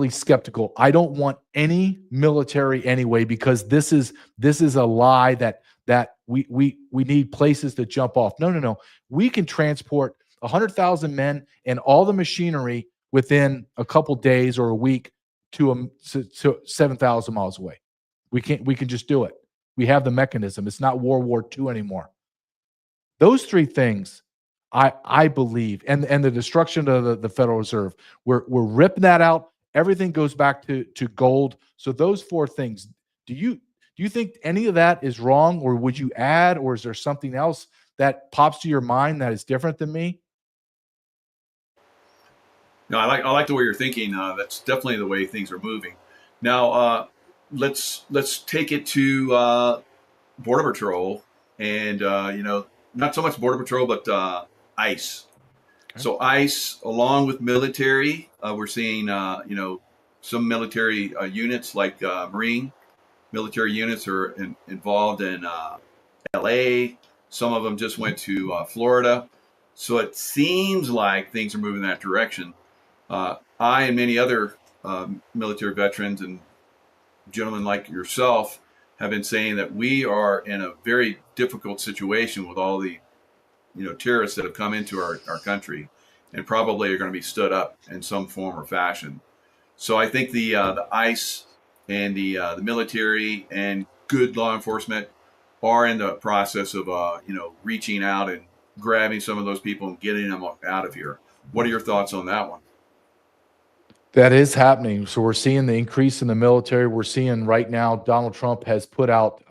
skeptical. I don't want any military anyway, because this is a lie that we need places to jump off. No. We can transport 100,000 men and all the machinery within a couple days or a week to 7,000 miles away. We can just do it. We have the mechanism. It's not World War II anymore. Those 3 things, I believe, and the destruction of the Federal Reserve, we're ripping that out. Everything goes back to gold. So those 4 things. Do you think any of that is wrong, or would you add, or is there something else that pops to your mind that is different than me? No, I like the way you're thinking. That's definitely the way things are moving. Now, let's take it to Border Patrol, and not so much Border Patrol, but ICE. Okay. So ICE, along with military, we're seeing some military units like Marine military units are involved in LA. Some of them just went to Florida. So it seems like things are moving in that direction. I and many other military veterans and gentlemen like yourself have been saying that we are in a very difficult situation with all the terrorists that have come into our country, and probably are going to be stood up in some form or fashion. So I think the ICE and the military and good law enforcement are in the process of reaching out and grabbing some of those people and getting them out of here. What are your thoughts on that one? That is happening. So we're seeing the increase in the military. We're seeing right now Donald Trump has put out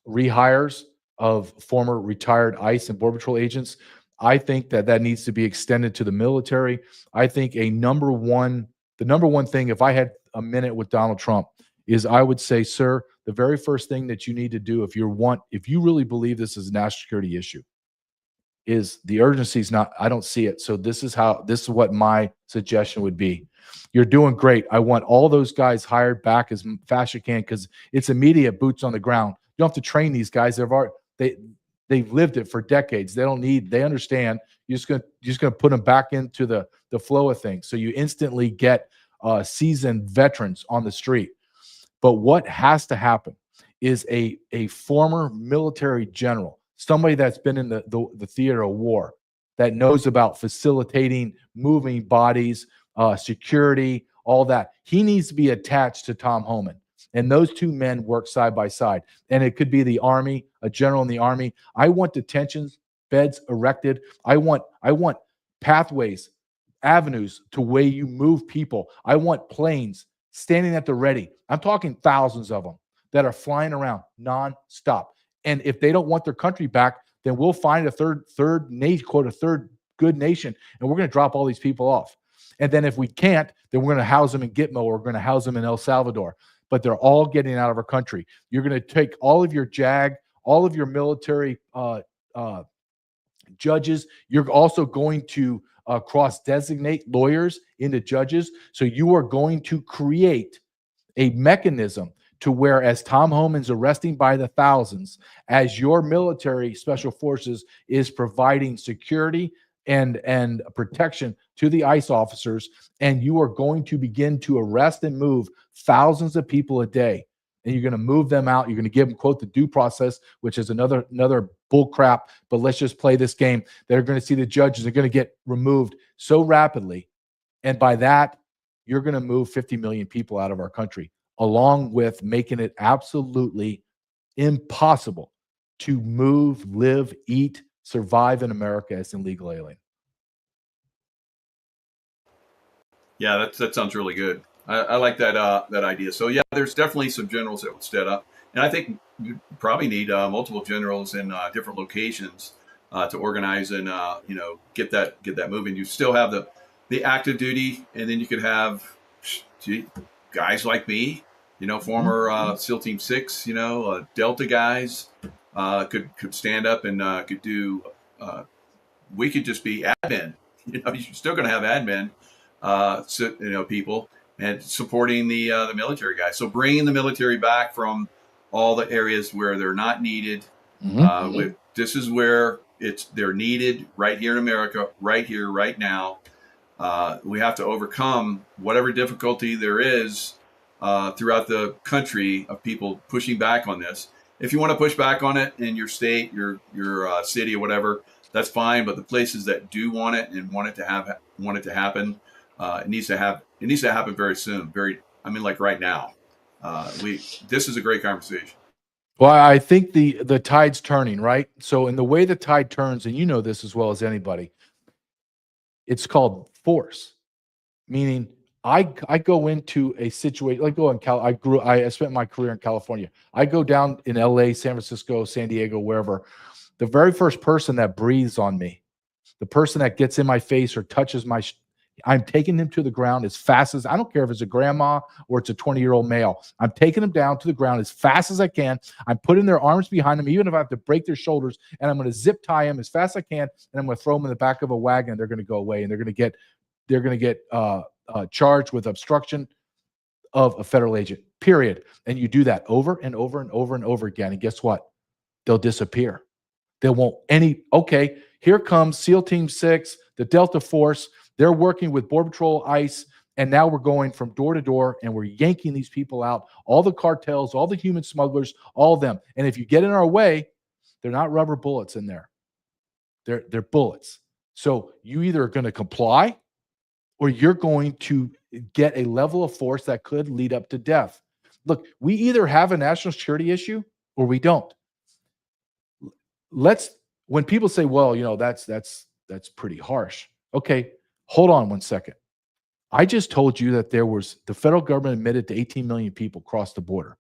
rehires of former retired ICE and Border Patrol agents. I think that needs to be extended to the military. I think the number one thing, if I had a minute with Donald Trump, is I would say, sir, the very first thing that you need to do if you really believe this is a national security issue, is the urgency is not, I don't see it. So this is what my suggestion would be. You're doing great. I want all those guys hired back as fast as you can, because it's immediate boots on the ground. You don't have to train these guys. They've lived it for decades. They understand. You're just gonna put them back into the flow of things. So you instantly get seasoned veterans on the street. But what has to happen is a former military general, somebody that's been in the theater of war, that knows about facilitating moving bodies, security, all that. He needs to be attached to Tom Homan. And those two men work side by side. And it could be the Army, a general in the Army. I want detention beds erected. I want pathways, avenues to way you move people. I want planes standing at the ready. I'm talking thousands of them that are flying around nonstop. And if they don't want their country back, then we'll find a third good nation, and we're going to drop all these people off. And then if we can't, then we're going to house them in Gitmo, or we're going to house them in El Salvador. But they're all getting out of our country. You're going to take all of your JAG, all of your military judges. You're also going to cross-designate lawyers into judges. So you are going to create a mechanism to where, as Tom Homan's arresting by the thousands, as your military special forces is providing security and protection to the ICE officers, and you are going to begin to arrest and move thousands of people a day, and you're going to move them out. You're going to give them, quote, the due process, which is another bull crap, but let's just play this game. They're going to see the judges are going to get removed so rapidly, and by that, you're going to move 50 million people out of our country, along with making it absolutely impossible to move, live, eat, survive in America as an illegal alien. Yeah, that sounds really good. I like that idea. So yeah, there's definitely some generals that would step up, and I think you probably need multiple generals in different locations to organize and get that moving. You still have the active duty, and then you could have guys like me, former SEAL Team 6, Delta guys could stand up and could do. We could just be admin. You're still going to have admin, people, and supporting the military guys. So bringing the military back from all the areas where they're not needed. This is where they're needed, right here in America, right here, right now. We have to overcome whatever difficulty there is throughout the country of people pushing back on this. If you want to push back on it in your state, your city, or whatever, that's fine. But the places that do want it and want it to happen, it needs to happen very soon. Like right now. This is a great conversation. Well, I think the tide's turning, right? So in the way the tide turns, and you know this as well as anybody, it's called force. Meaning I go into a situation, like I spent my career in California. I go down in LA, San Francisco, San Diego, wherever. The very first person that breathes on me, the person that gets in my face or touches I'm taking him to the ground as fast as, I don't care if it's a grandma or it's a 20-year-old male. I'm taking him down to the ground as fast as I can. I'm putting their arms behind them, even if I have to break their shoulders, and I'm going to zip tie them as fast as I can, and I'm going to throw them in the back of a wagon, and they're going to go away, and they're going to get charged with obstruction of a federal agent, period. And you do that over and over and over and over again, and guess what? They'll disappear. They won't okay, here comes SEAL Team 6, the Delta Force. They're working with Border Patrol, ICE, and now we're going from door to door, and we're yanking these people out, all the cartels, all the human smugglers, all of them. And if you get in our way, they're not rubber bullets in there. They're bullets. So you either are going to comply or you're going to get a level of force that could lead up to death. Look, we either have a national security issue or we don't. When people say, well, that's pretty harsh. Okay, hold on one second. I just told you that the federal government admitted to 18 million people crossed the border.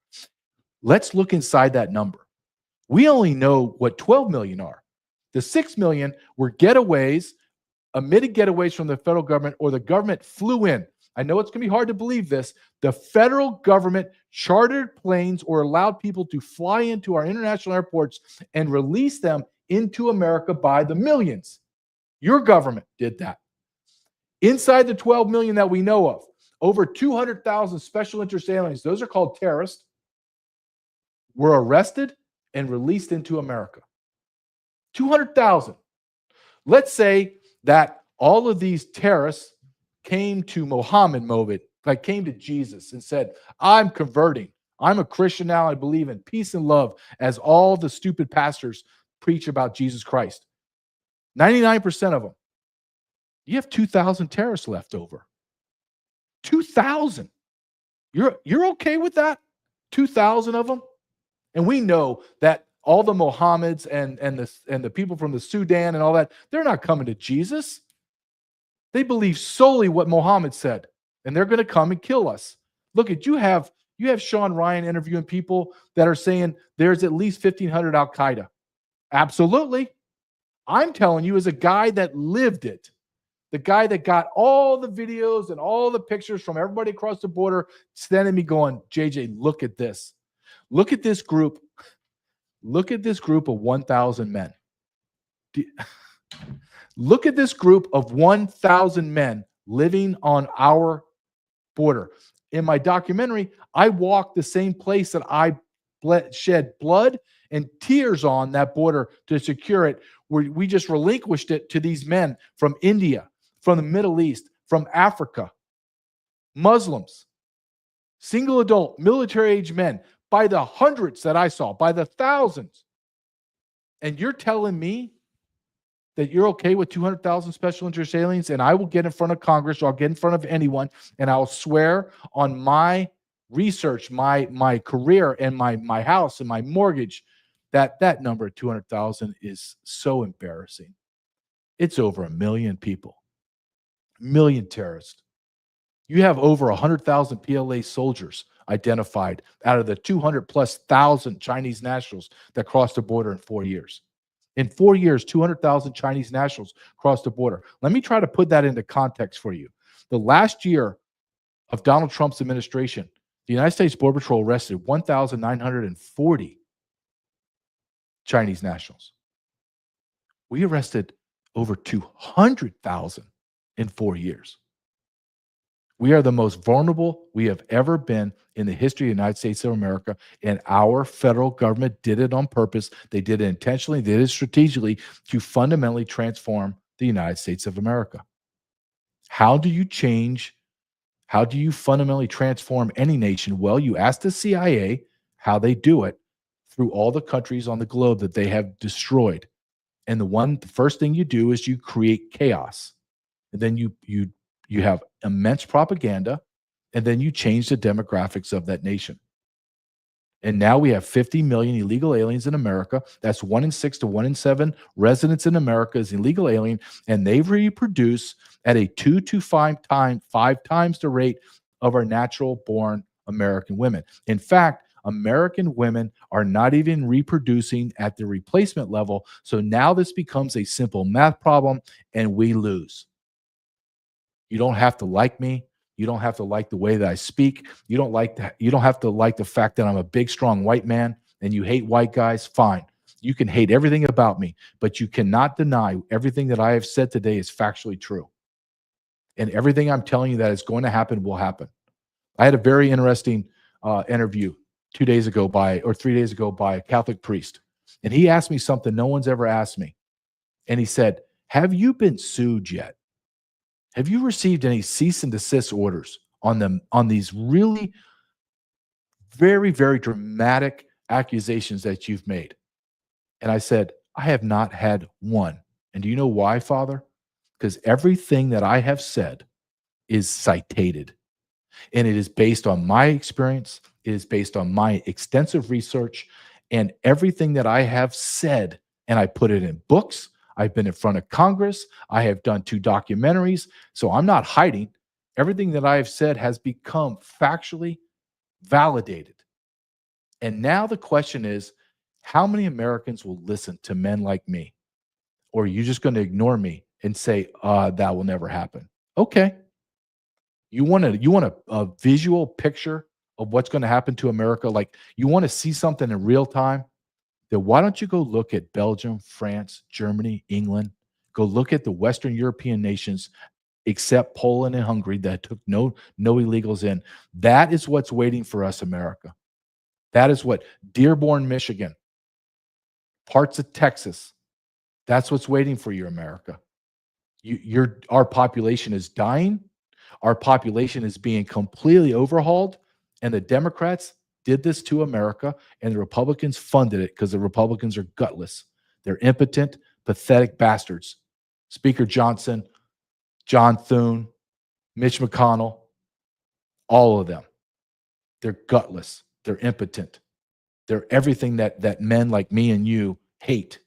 Let's look inside that number. We only know what 12 million are. The 6 million were getaways, admitted getaways from the federal government, or the government flew in. I know it's going to be hard to believe this. The federal government chartered planes or allowed people to fly into our international airports and release them into America by the millions. Your government did that. Inside the 12 million that we know of, over 200,000 special interest aliens, those are called terrorists, were arrested and released into America. 200,000. Let's say that all of these terrorists came to Muhammad, came to Jesus and said, I'm converting. I'm a Christian now. I believe in peace and love, as all the stupid pastors preach about Jesus Christ. 99% of them. You have 2,000 terrorists left over. 2,000. You're okay with that? 2,000 of them? And we know that all the Mohammeds and the people from the Sudan and all that, they're not coming to Jesus. They believe solely what Muhammad said, and they're going to come and kill us. Look, you have Sean Ryan interviewing people that are saying there's at least 1,500 Al-Qaeda. Absolutely. I'm telling you, as a guy that lived it, the guy that got all the videos and all the pictures from everybody across the border sending me going, JJ, look at this. Look at this group. Look at this group of 1,000 men. Look at this group of 1,000 men living on our border. In my documentary, I walked the same place that I shed blood and tears on that border to secure it, where we just relinquished it to these men from India, from the Middle East, from Africa, Muslims, single adult, military-age men, by the hundreds that I saw, by the thousands. And you're telling me that you're okay with 200,000 special interest aliens, and I will get in front of Congress, or I'll get in front of anyone, and I'll swear on my research, my career, and my house and my mortgage, that number of 200,000 is so embarrassing. It's over 1 million people, 1 million terrorists. You have over 100,000 PLA soldiers identified out of the 200,000+ Chinese nationals that crossed the border in 4 years. In 4 years, 200,000 Chinese nationals crossed the border. Let me try to put that into context for you. The last year of Donald Trump's administration, the United States Border Patrol arrested 1,940 Chinese nationals. We arrested over 200,000 in 4 years. We are the most vulnerable we have ever been in the history of the United States of America, and our federal government did it on purpose. They did it intentionally, they did it strategically to fundamentally transform the United States of America. How do you change? How do you fundamentally transform any nation? Well, you ask the CIA how they do it through all the countries on the globe that they have destroyed. And the first thing you do is you create chaos. And then you have immense propaganda, and then you change the demographics of that nation. And now we have 50 million illegal aliens in America. That's 1 in 6 to 1 in 7 residents in America is illegal alien, and they reproduce at a 2 to 5 times the rate of our natural-born American women. In fact, American women are not even reproducing at the replacement level. So now this becomes a simple math problem, and we lose. You don't have to like me. You don't have to like the way that I speak. You don't have to like the fact that I'm a big, strong white man and you hate white guys. Fine. You can hate everything about me, but you cannot deny everything that I have said today is factually true. And everything I'm telling you that is going to happen will happen. I had a very interesting interview 3 days ago by a Catholic priest. And he asked me something no one's ever asked me. And he said, have you been sued yet? Have you received any cease and desist orders on these really very, very dramatic accusations that you've made? And I said, I have not had one. And do you know why, Father? Because everything that I have said is cited. And it is based on my experience. It is based on my extensive research and everything that I have said. And I put it in books. I've been in front of Congress. I have done 2 documentaries. So I'm not hiding. Everything that I have said has become factually validated. And now the question is, how many Americans will listen to men like me? Or are you just going to ignore me and say, that will never happen? Okay. You want a visual picture of what's going to happen to America? Like you want to see something in real time? Then why don't you go look at Belgium, France, Germany, England? Go look at the Western European nations, except Poland and Hungary, that took no illegals in. That is what's waiting for us, America. That is what Dearborn, Michigan, parts of Texas. That's what's waiting for you, America. Our population is dying. Our population is being completely overhauled, and the Democrats did this to America, and the Republicans funded it because the Republicans are gutless. They're impotent, pathetic bastards. Speaker Johnson, John Thune, Mitch McConnell, all of them. They're gutless. They're impotent. They're everything that men like me and you hate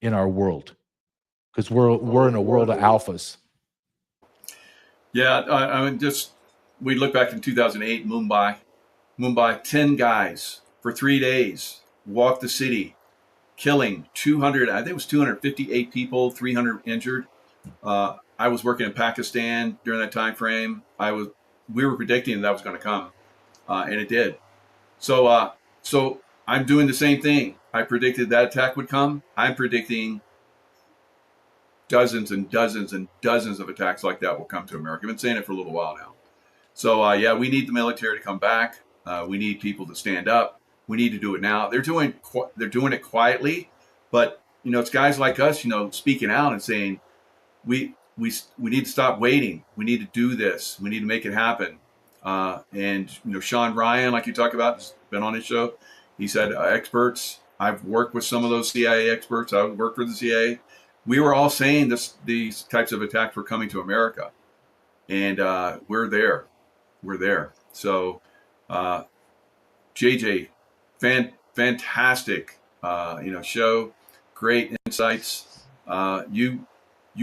in our world, because we're in a world of alphas. Yeah, I mean, we look back in 2008, Mumbai, 10 guys for 3 days walked the city, killing 200, I think it was 258 people, 300 injured. I was working in Pakistan during that time frame. We were predicting that was going to come, and it did. So I'm doing the same thing. I predicted that attack would come. I'm predicting dozens and dozens and dozens of attacks like that will come to America. I've been saying it for a little while now. So yeah, we need the military to come back. We need people to stand up. We need to do it now. They're doing it quietly, but it's guys like us, speaking out and saying we need to stop waiting. We need to do this. We need to make it happen. And Sean Ryan, like you talk about, has been on his show. He said experts. I've worked with some of those CIA experts. I've worked with the CIA. We were all saying these types of attacks were coming to America, and we're there. We're there. So, JJ, fantastic, show, great insights. You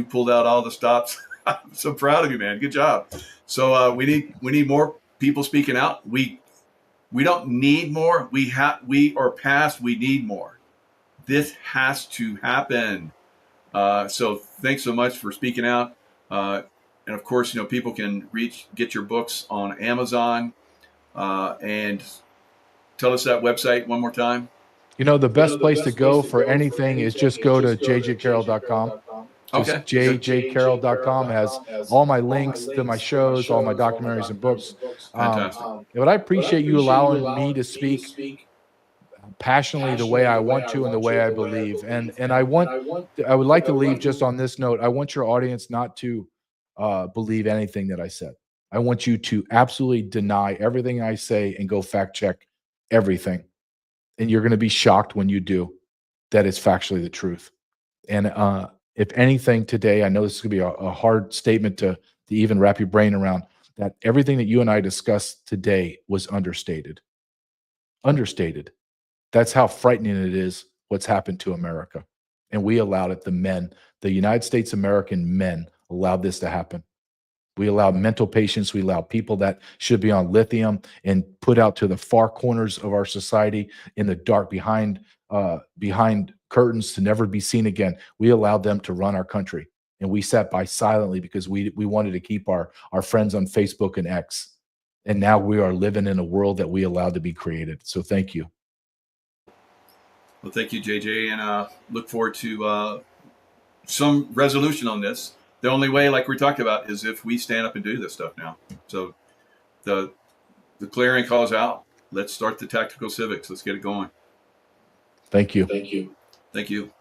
pulled out all the stops. I'm so proud of you, man. Good job. So we need more people speaking out. We don't need more. We are past. We need more. This has to happen. So thanks so much for speaking out. And of course, people can get your books on Amazon, and tell us that website one more time. The best place to go for anything is just go to jjcarrol.com. Okay. jjcarrol.com has all my links to my shows, all my documentaries and books. Fantastic. But I appreciate you allowing me to speak passionately the way I want to and the way I believe. And I would like to leave just on this note. I want your audience not to believe anything that I said. I want you to absolutely deny everything I say and go fact check everything. And you're going to be shocked when you do that it's factually the truth. And if anything today, I know this is going to be a hard statement to even wrap your brain around, that everything that you and I discussed today was understated. Understated. That's how frightening it is what's happened to America. And we allowed it. The United States American men allowed this to happen. We allowed mental patients. We allowed people that should be on lithium and put out to the far corners of our society in the dark behind curtains to never be seen again. We allowed them to run our country. and we sat by silently because we wanted to keep our friends on Facebook and X. And now we are living in a world that we allowed to be created. So thank you. Well, thank you, JJ, and look forward to some resolution on this. The only way, like we talked about, is if we stand up and do this stuff now. So the clearing calls out. Let's start the tactical civics. Let's get it going. Thank you. Thank you. Thank you.